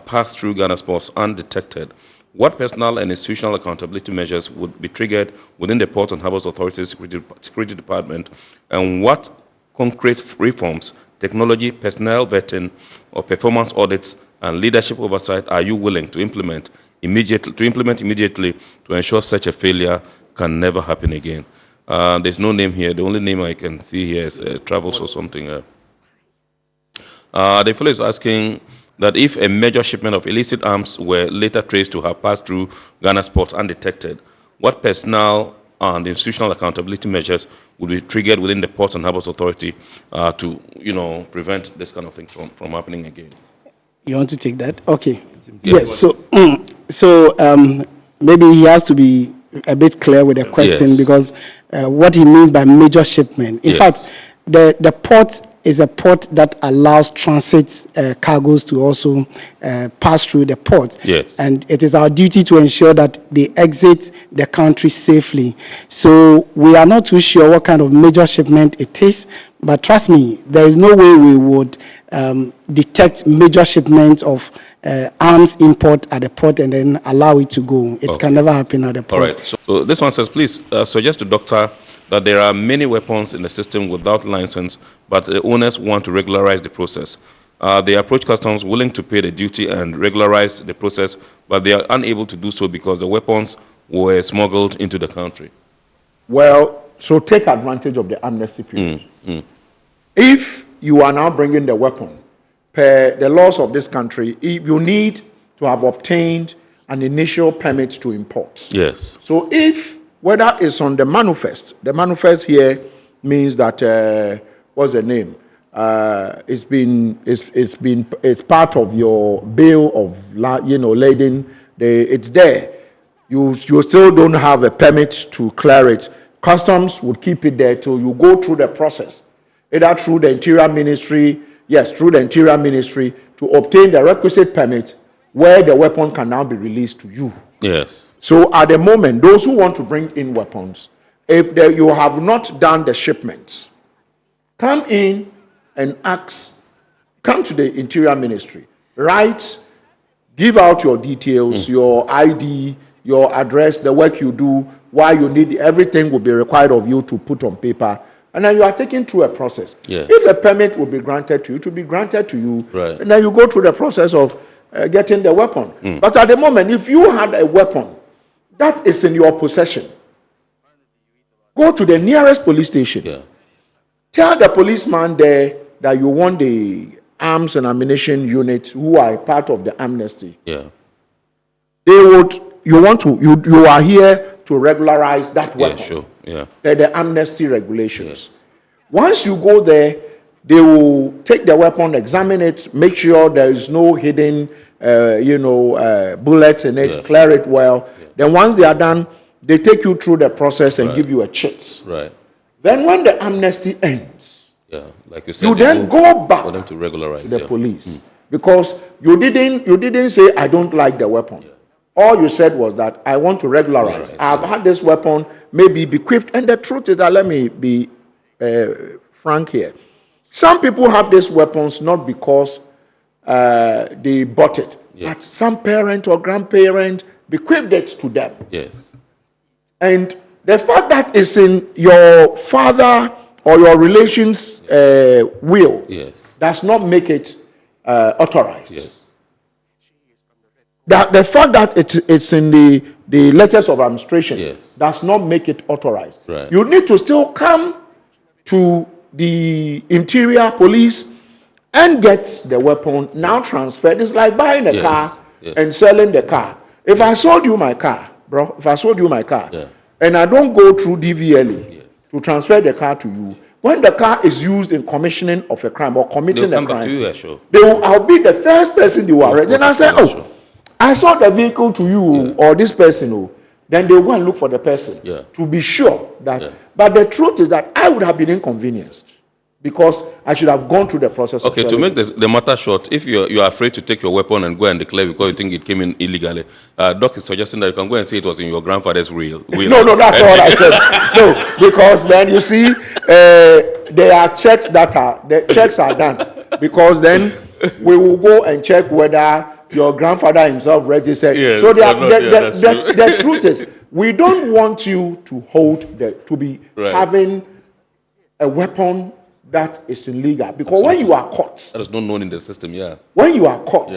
passed through Ghana's ports undetected, what personal and institutional accountability measures would be triggered within the Port and Harbours Authority Security Department, and what concrete reforms, technology, personnel vetting, or performance audits and leadership oversight are you willing to implement immediately to ensure such a failure can never happen again? There's no name here. The only name I can see here is Travels or something. The fellow is asking that if a major shipment of illicit arms were later traced to have passed through Ghana's ports undetected, what personnel and institutional accountability measures would be triggered within the Ports and Harbours Authority to, prevent this kind of thing from happening again? You want to take that? Okay. Yes. So maybe he has to be a bit clear with the question, because what he means by major shipment. In fact, the port is a port that allows transit cargoes to also pass through the port. Yes. And it is our duty to ensure that they exit the country safely. So we are not too sure what kind of major shipment it is, but trust me, there is no way we would detect major shipment of arms import at the port and then allow it to go. It can never happen at the port. All right. So this one says, please suggest to Doctor that there are many weapons in the system without license, but the owners want to regularize the process. They approach customs willing to pay the duty and regularize the process, but they are unable to do so because the weapons were smuggled into the country. Well, so take advantage of the amnesty period. If you are now bringing the weapon, per the laws of this country, you need to have obtained an initial permit to import. Yes. So if, whether it's on the manifest here means that, what's the name? It's part of your bill of, lading. It's there. You still don't have a permit to clear it. Customs would keep it there till you go through the process, either through the Interior Ministry, through the Interior Ministry, to obtain the requisite permit where the weapon can now be released to you. Yes. So at the moment, those who want to bring in weapons, if you have not done the shipments, come in and come to the Interior Ministry, give out your details, your ID, your address, the work you do, why you need, everything will be required of you to put on paper, and then you are taken through a process. Yes. If a permit will be granted to you, it will be granted to you, right, and then you go through the process of getting the weapon. But at the moment, if you had a weapon that is in your possession, go to the nearest police station. Yeah. Tell the policeman there that you want the arms and ammunition unit who are part of the amnesty. Yeah. You are here to regularize that weapon. Yeah, sure. Yeah. The amnesty regulations. Yes. Once you go there, they will take the weapon, examine it, make sure there is no hidden, bullet in it, clear it well. Yeah. Then once they are done, they take you through the process and Right. give you a chit. Right. Then when the amnesty ends, Yeah. Like you said, you they then go back for them to regularize to the yeah. police because you didn't say I don't like the weapon. All you said was that I want to regularize. I've had this weapon maybe bequeathed, and the truth is that let me be frank here. Some people have these weapons not because they bought it, but some parent or grandparent bequeathed it to them. Yes. And the fact that it's in your father or your relation's will does not make it authorized. Yes. The fact that it's in the letters of administration does not make it authorized. Right. You need to still come to the interior police and get the weapon now transferred. It's like buying a car and selling the car. If I sold you my car, bro, and I don't go through DVLE to transfer the car to you, when the car is used in commissioning of a crime or committing a crime, I'll be the first person they will arrest. Then I say, oh, I sold the vehicle to you or this person. Then they go and look for the person to be sure that. But the truth is that I would have been inconvenienced because I should have gone through the process. Okay, to make the matter short, if you're afraid to take your weapon and go and declare because you think it came in illegally, Doc is suggesting that you can go and say it was in your grandfather's will. No, that's not what I said. No, because then you see, there are checks the checks are done. Because then we will go and check whether your grandfather himself registered. So the truth is, we don't want you to having a weapon that is illegal. Because when you are caught, that is not known in the system, when you are caught,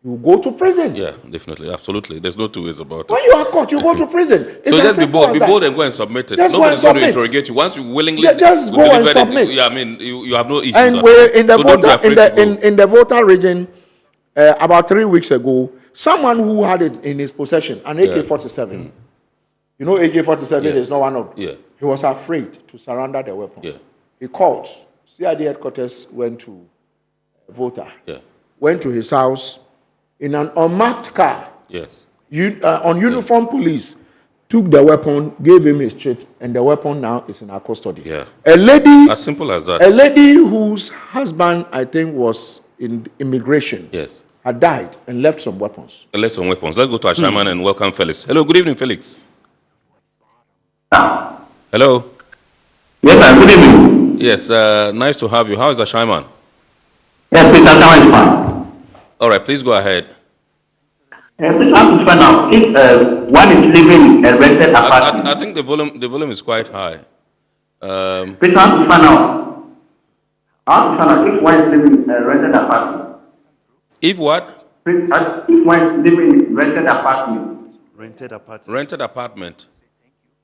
you go to prison. Yeah, definitely, absolutely. There's no two ways about it. When you are caught, you go to prison. So just be bold and go and submit it. Nobody's going to interrogate you. Once you willingly just go and submit. I mean, you have no issues. And we're in the Volta region, about 3 weeks ago, someone who had it in his possession, an AK-47. You know, AK-47 is not one of. He was afraid to surrender the weapon. He called. CID headquarters went to Volta. Went to his house in an unmarked car. On uniform police took the weapon, gave him his chit, and the weapon now is in our custody. A lady, as simple as that. A lady whose husband, I think, was in immigration. Had died and left some weapons. Let's go to our chairman and welcome Felix. Hello, good evening, Felix. Hello. Yes, sir. Good evening. Yes, nice to have you. How is the chairman? Yes, Mr. Shaman is fine. All right, please go ahead. Please have to find out if one is living in a rented apartment. I think the volume is quite high. Please have to find out. I have to find out if one is living in a rented apartment. If what? If one is living in a rented apartment. Rented apartment.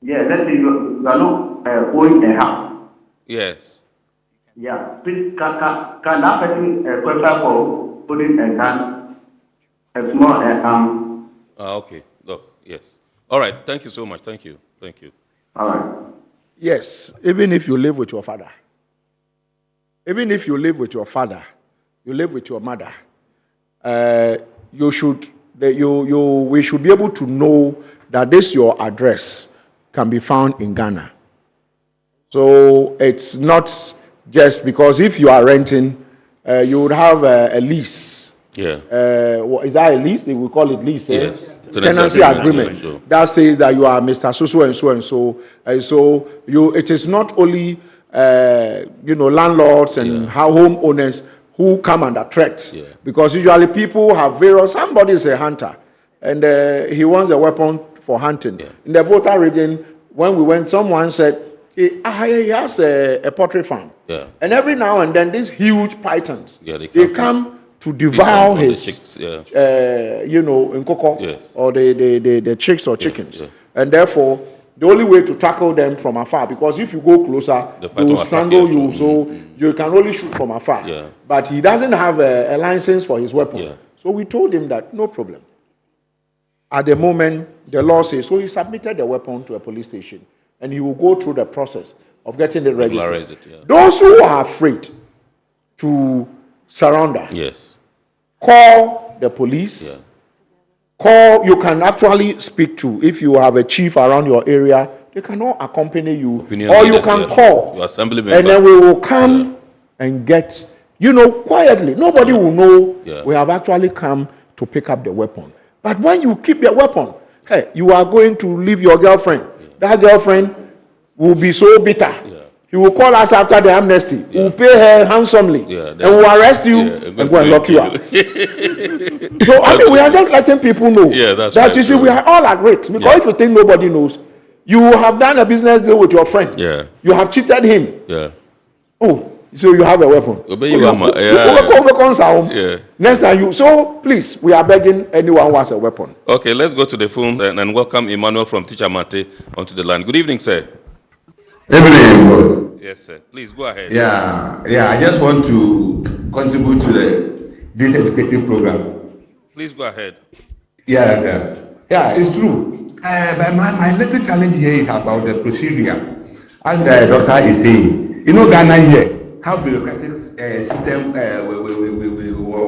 Yeah, let's say you are not owning a house. Yes. Yeah, please can that person qualify for owning a gun, a small okay, look, yes. All right, thank you so much. Thank you. All right. Yes, even if you live with your father, even if you live with your father, you live with your mother, we should be able to know that this your address can be found in Ghana. So it's not just because if you are renting, you would have a lease. Is that a lease? They will call it lease. Yes. Tenancy agreement. That says that you are Mr. So and so and so. So it is not only landlords and homeowners who come under threat. Because usually people have various. Somebody is a hunter and he wants a weapon for hunting. In the Volta region, when we went, someone said he has a poultry farm. And every now and then these huge pythons they come to devour his chicks, in cocoa or the chicks or chickens. And therefore the only way to tackle them from afar, because if you go closer they will strangle you, so you can only shoot from afar. But he doesn't have a license for his weapon. So we told him that no problem. At the moment the law says so, he submitted the weapon to a police station and he will go through the process of getting it registered. Those who are afraid to surrender, call the police call, you can actually speak to, if you have a chief around your area, they can all accompany you. Opinion or you leaders, can yeah. call. Your assembly member. And then we will come and get, quietly. Nobody will know we have actually come to pick up the weapon. But when you keep the weapon, hey, you are going to leave your girlfriend. That girlfriend will be so bitter. He will call us after the amnesty. We will pay her handsomely. And we will arrest you and go and lock you up. So, I mean, we are just letting people know that right, you see, we are all at risk. Because if you think nobody knows, you have done a business deal with your friend. You have cheated him. Oh, so you have a weapon. Next time you. So, please, we are begging anyone who has a weapon. Okay, let's go to the phone and welcome Emmanuel from Teacher Mate onto the line. Good evening, sir. Evening, boss. Yes, sir. Please go ahead. Yeah. I just want to contribute to this educative program. Please go ahead. Yeah, sir. Yeah, it's true. But my little challenge here is about the procedure. As the doctor is saying, Ghana here, how bureaucratic system we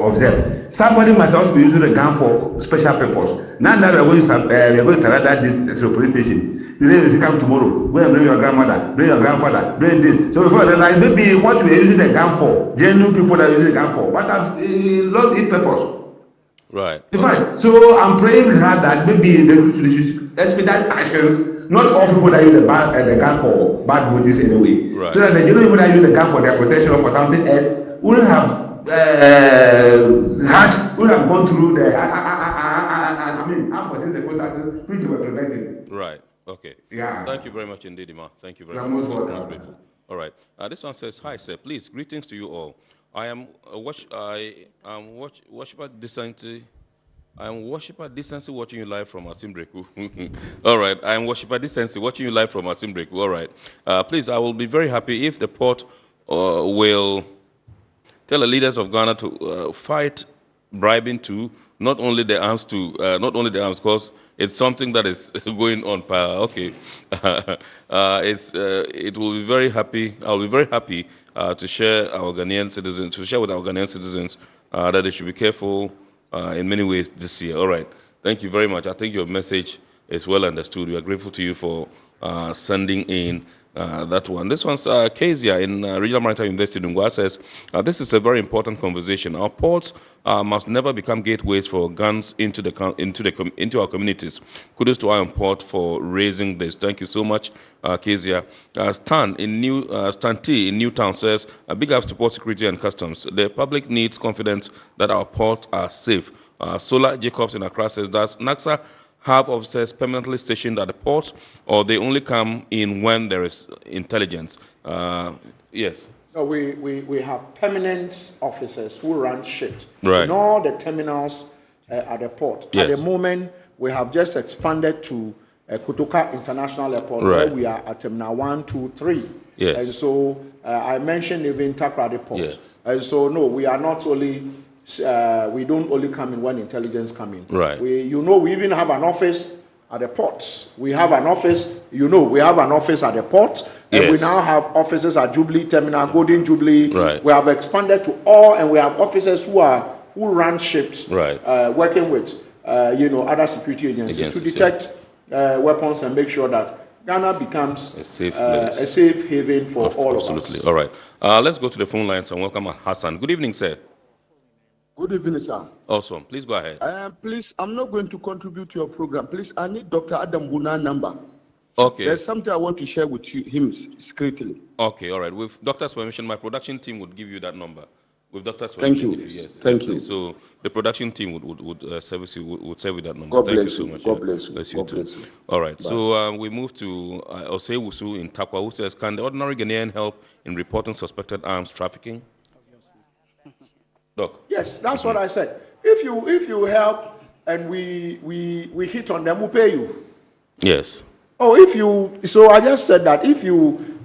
observe. Somebody must also be using the gun for special purpose. Now that we're going to surrender this to the police station. The day is come tomorrow. Go and bring your grandmother, bring your grandfather, bring this. So before realize maybe what we are using the gun for, genuine people that are using the gun for, but have lost its purpose. Right. Fine. So I'm praying hard that maybe they should expedite actions. Not all people that use the gun for bad motives anyway. Right. So that the genuine people that use the gun for their protection or for something else wouldn't have would have gone through the unforeseen circumstances which were prevented. Right. Okay. Yeah. Thank you very much indeed, Ima. Thank you very much. Most Most grateful. All right. This one says, "Hi, sir. Please, greetings to you all. I am worshiper decency. I am worshiper decency watching you live from Asimbreku. All right. I am worshiper decency watching you live from Asimbreku. All right. Please, I will be very happy if the port will tell the leaders of Ghana to fight bribing to not only the arms, because it's something that is going on. Okay, it will be very happy. I'll be very happy to share with our Ghanaian citizens that they should be careful in many ways this year. All right, thank you very much. I think your message is well understood. We are grateful to you for sending in that one. This one's Kezia in Regional Maritime University in Ngwa says, this is a very important conversation. Our ports must never become gateways for guns into our communities. Kudos to Iron Port for raising this. Thank you so much, Kezia. Stan T in Newtown says, big ups to port security and customs. The public needs confidence that our ports are safe. Solar Jacobs in Accra says, does NACSA have officers permanently stationed at the port, or they only come in when there is intelligence? Yes. No, we have permanent officers who run shift in all the terminals at the port. Yes. At the moment, we have just expanded to Kotoka International Airport, where we are at Terminal 1, 2, 3. Yes. And so I mentioned even Takrady Port. Yes. And so, no, we are not only... we don't only come in when intelligence come in. Right. We even have an office at the ports. We have an office, we have an office at the ports, and we now have offices at Jubilee Terminal, Golden Jubilee. Right. We have expanded to all, and we have officers who run shifts, working with other security agencies to detect weapons and make sure that Ghana becomes a safe haven for all of us. Absolutely. All right. Let's go to the phone lines and welcome Hassan. Good evening, sir. Good evening, sir. Awesome. Please go ahead. Please, I'm not going to contribute to your program. Please, I need Dr. Adam Buna's number. Okay. There's something I want to share with him secretly. Okay, all right. With doctor's permission, my production team would give you that number. With doctor's permission. Thank you. Yes. Thank you. So the production team would service you, would serve you that number. God Thank bless you so much. God bless you. Bless you God too. bless you. All right. Bye. So we move to Osei Wusu in Takwa, who says, can the ordinary Ghanaian help in reporting suspected arms trafficking? Doc. Yes, that's what I said. If you help and we hit on them, we'll pay you. Yes. So I just said that if you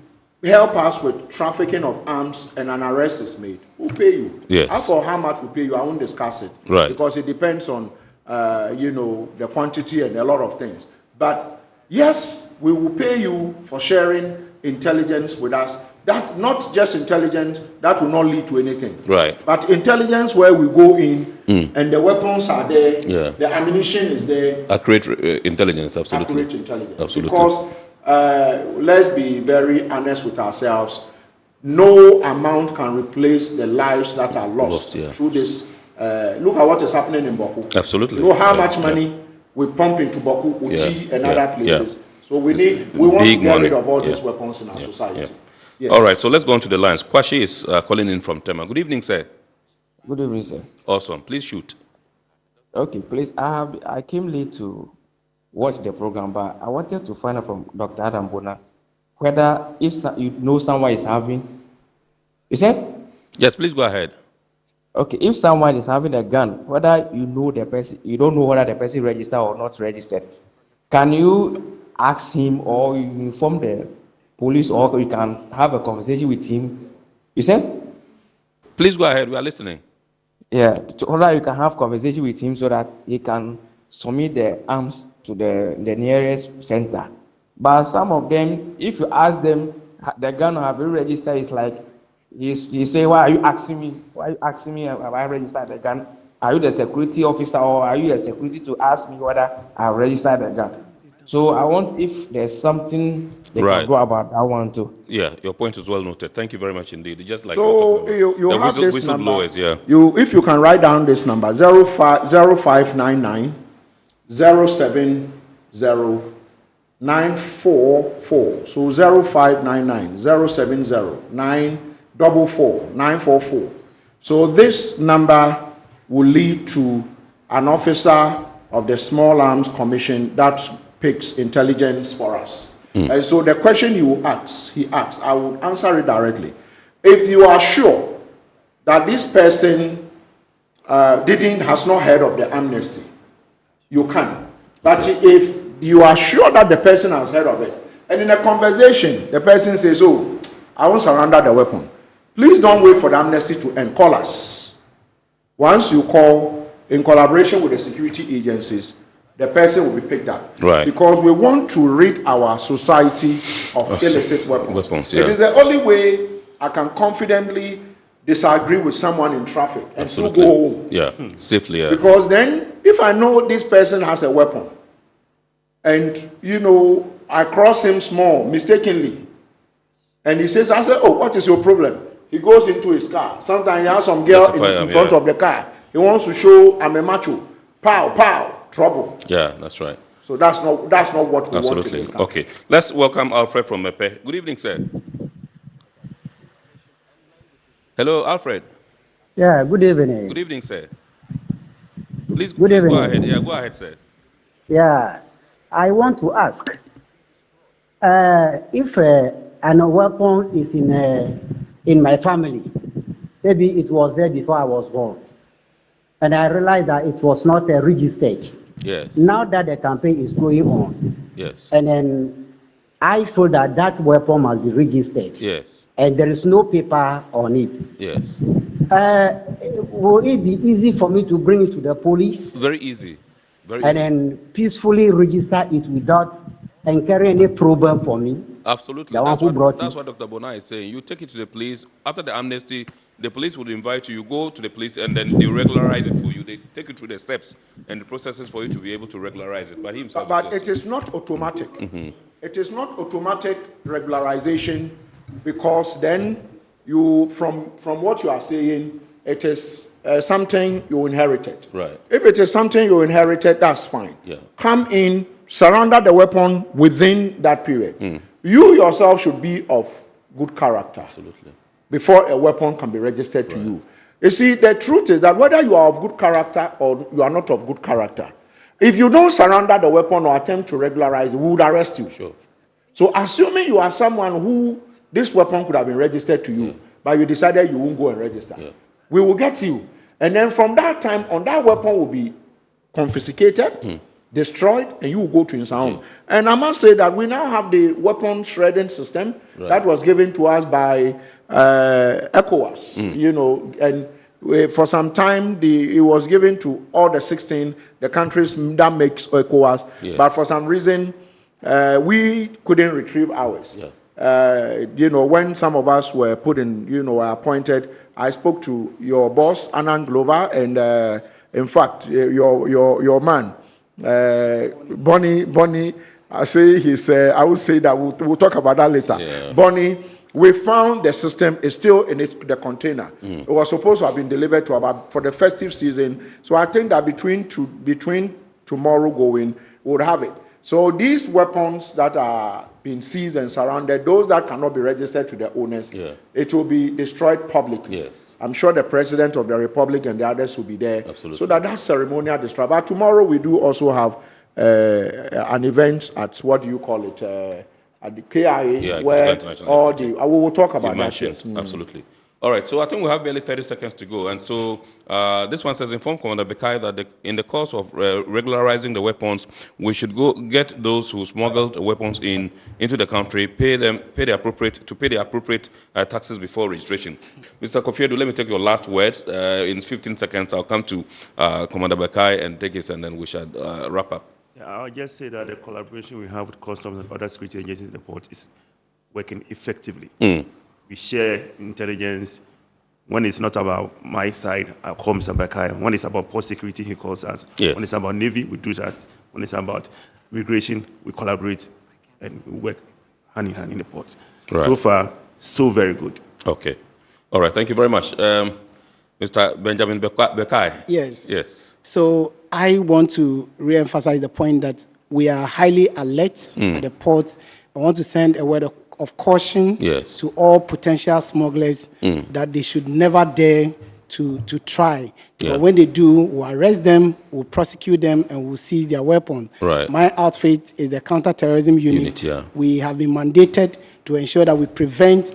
help us with trafficking of arms and an arrest is made, we'll pay you. Yes. As for how much we pay you, I won't discuss it. Right. Because it depends on the quantity and a lot of things. But yes, we will pay you for sharing intelligence with us. That not just intelligence that will not lead to anything. Right. But intelligence where we go in and the weapons are there, the ammunition is there. Accurate intelligence, absolutely. Accurate intelligence. Absolutely. Because let's be very honest with ourselves, no amount can replace the lives that are lost through this. Look at what is happening in Boku. Absolutely. You know how much money we pump into Boku, Uchi, and other places. So we want to get rid of all these weapons in our society. Yes. All right, so let's go on to the lines. Kwashi is calling in from Tema. Good evening, sir. Good evening, sir. Awesome. Please shoot. Okay, please. I came late to watch the program, but I wanted to find out from Dr. Adam Bona whether if you know someone is having. You said? Yes, please go ahead. Okay, if someone is having a gun, whether you know the person, you don't know whether the person registered or not registered, can you ask him or you inform the police or you can have a conversation with him? You said? Please go ahead. We are listening. Yeah, so that you can have conversation with him so that he can submit the arms to the nearest center. But some of them, if you ask them, the gun have been registered, it's like, he say, why are you asking me? Why are you asking me have I registered the gun? Are you the security officer or are you a security to ask me whether I have registered the gun? So I want if there's something they can do about that one too. Yeah, your point is well noted. Thank you very much indeed. Just like so you the have this number. If you can write down this number 0599 070 944. So 0599 070 944. So this number will lead to an officer of the Small Arms Commission that picks intelligence for us. And so the question he asks, I will answer it directly. If you are sure that this person has not heard of the amnesty, you can. But if you are sure that the person has heard of it, and in a conversation, the person says, oh, I won't surrender the weapon. Please don't wait for the amnesty to end. Call us. Once you call, in collaboration with the security agencies, the person will be picked up. Right. Because we want to rid our society of illicit weapons. Yeah. It is the only way I can confidently disagree with someone in traffic and still go home. Yeah, safely. Yeah. Because then, if I know this person has a weapon, and, I cross him small, mistakenly, and he says, I say, oh, what is your problem? He goes into his car. Sometimes he has some girl in front of the car. He wants to show I'm a macho. Pow, pow, trouble. Yeah, that's right. So that's not what we want in this country. Okay, let's welcome Alfred from Mepe. Good evening, sir. Hello, Alfred. Yeah, good evening. Good evening, sir. Please go ahead. Yeah, go ahead, sir. Yeah, I want to ask if an weapon is in my family. Maybe it was there before I was born, and I realized that it was not registered. Yes. Now that the campaign is going on, yes, and then I feel that weapon must be registered. Yes. And there is no paper on it. Yes. Will it be easy for me to bring it to the police? Very easy. And then peacefully register it without incurring any problem for me? Absolutely. That's what Dr. Bona is saying. You take it to the police. After the amnesty, the police will invite you. You go to the police and then they regularize it for you. They take you through the steps and the processes for you to be able to regularize it. But himself But it is not automatic. Mm-hmm. It is not automatic regularization, because then you, from what you are saying, it is something you inherited. Right. If it is something you inherited, that's fine. Yeah. Come in, surrender the weapon within that period. You yourself should be of good character. Absolutely. Before a weapon can be registered to you. You see, the truth is that whether you are of good character or you are not of good character, if you don't surrender the weapon or attempt to regularize it, we would arrest you. Sure. So assuming you are someone who this weapon could have been registered to you, but you decided you won't go and register, we will get you. And then from that time on, that weapon will be confiscated, destroyed, and you will go to Insaon. And I must say that we now have the weapon shredding system that was given to us by ECOWAS, and for some time it was given to all the 16 the countries that makes ECOWAS, but for some reason we couldn't retrieve ours. When some of us were put in, appointed, I spoke to your boss Anand Glover and In fact, your man, Bonnie, I say I will say that we'll talk about that later. Yeah. Bonnie, we found the system is still in the container. It was supposed to have been delivered for the festive season. So I think that between tomorrow going, we'll have it. So these weapons that are being seized and surrounded, those that cannot be registered to the owners, it will be destroyed publicly. Yes. I'm sure the President of the Republic and the others will be there. Absolutely. So that ceremonial destroy. But tomorrow we do also have an event at, what do you call it, at the KIA, where all the, we will talk about that. Yes. Absolutely. All right, so I think we have barely 30 seconds to go. And so this one says, inform Commander Bekai that in the course of regularizing the weapons, we should go get those who smuggled weapons into the country, pay the appropriate taxes before registration. Mr. Kofiedu, let me take your last words. In 15 seconds, I'll come to Commander Bekai and take it, and then we shall wrap up. I'll just say that the collaboration we have with customs and other security agencies in the port is working effectively. We share intelligence. When it's not about my side, I call Mr. Bekai. When it's about port security, he calls us. Yes. When it's about Navy, we do that. When it's about immigration, we collaborate and we work hand in hand in the port. Right. So far, so very good. Okay. All right, thank you very much. Mr. Benjamin Bekai. Yes. Yes. So I want to re-emphasize the point that we are highly alert at the port. I want to send a word of caution to all potential smugglers that they should never dare to try. But when they do, we'll arrest them, we'll prosecute them, and we'll seize their weapon. Right. My outfit is the counter-terrorism unit. We have been mandated to ensure that we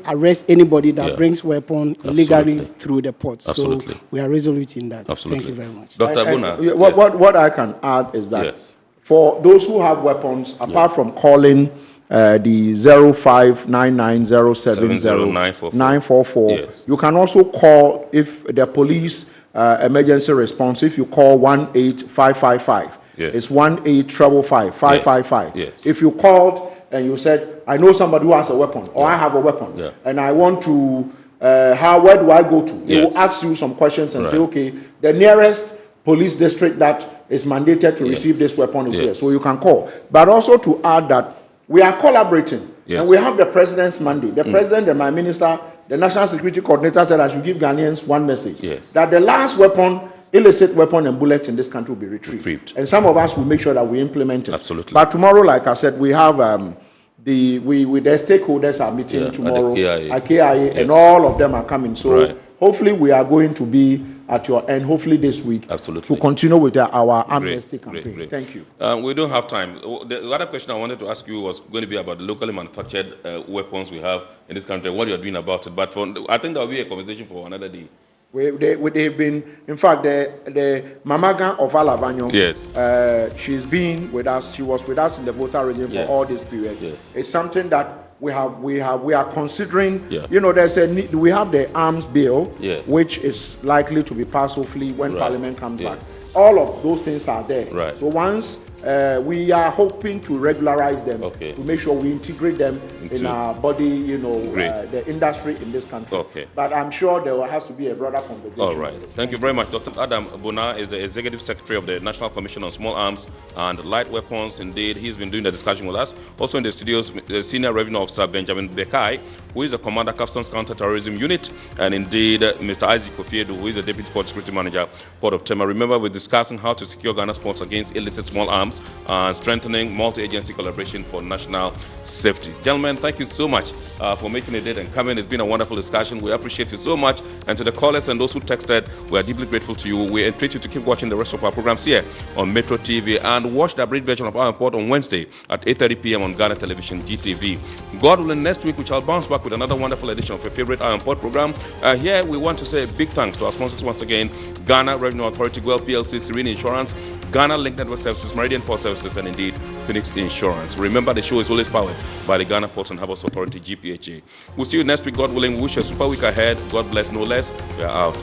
arrest anybody that brings weapon illegally through the port. Absolutely. So we are resolute in that. Absolutely. Thank you very much. Dr. Abuna. What I can add is that for those who have weapons, apart from calling the 0599070944, you can also call if the police emergency response. If you call 18555, it's 18555. If you called and you said, I know somebody who has a weapon, or I have a weapon, and I want to, where do I go to? They will ask you some questions and say, okay, the nearest police district that is mandated to receive this weapon is here. So you can call. But also to add that we are collaborating, and we have the President's mandate. The President and my minister, the National Security Coordinator, said I should give Ghanaians one message, that the last weapon, illicit weapon and bullet in this country will be retrieved. And some of us will make sure that we implement it. Absolutely. But tomorrow, like I said, we have the stakeholders are meeting tomorrow at KIA, and all of them are coming. So hopefully we are going to be at your end, hopefully this week, to continue with our amnesty campaign. Great. Thank you. We don't have time. The other question I wanted to ask you was going to be about the locally manufactured weapons we have in this country, what you're doing about it. But I think that will be a conversation for another day. They've been, in fact, the Mamagan of Alavanyo, she's been with us. She was with us in the voter regime for all this period. It's something that we are considering. You know, we have the arms bill, which is likely to be passed hopefully when Parliament comes back. All of those things are there. So once we are hoping to regularize them to make sure we integrate them in our body, you know, the industry in this country. But I'm sure there has to be a broader conversation. All right. Thank you very much. Dr. Adam Bona is the Executive Secretary of the National Commission on Small Arms and Light Weapons. Indeed, he's been doing the discussion with us. Also in the studios, the Senior Revenue Officer Benjamin Bekai, who is the Commander Customs Counter-Terrorism Unit, and indeed Mr. Isaac Kofiedu, who is the Deputy Port Security Manager, Port of Tema. Remember, we're discussing how to secure Ghana's ports against illicit small arms and strengthening multi-agency collaboration for national safety. Gentlemen, thank you so much for making a date and coming. It's been a wonderful discussion. We appreciate you so much. And to the callers and those who texted, we are deeply grateful to you. We entreat you to keep watching the rest of our programs here on Metro TV and watch the abridged version of our report on Wednesday at 8:30 p.m. on Ghana Television GTV. God willing, next week we shall bounce back with another wonderful edition of your favorite Iron Port program. Here we want to say a big thanks to our sponsors once again: Ghana Revenue Authority, Well PLC, Serene Insurance, Ghana Link Network Services, Meridian Port Services, and indeed Phoenix Insurance. Remember, the show is always powered by the Ghana Ports and Harbours Authority, GPHA. We'll see you next week, God willing. We wish you a super week ahead. God bless, no less. We are out.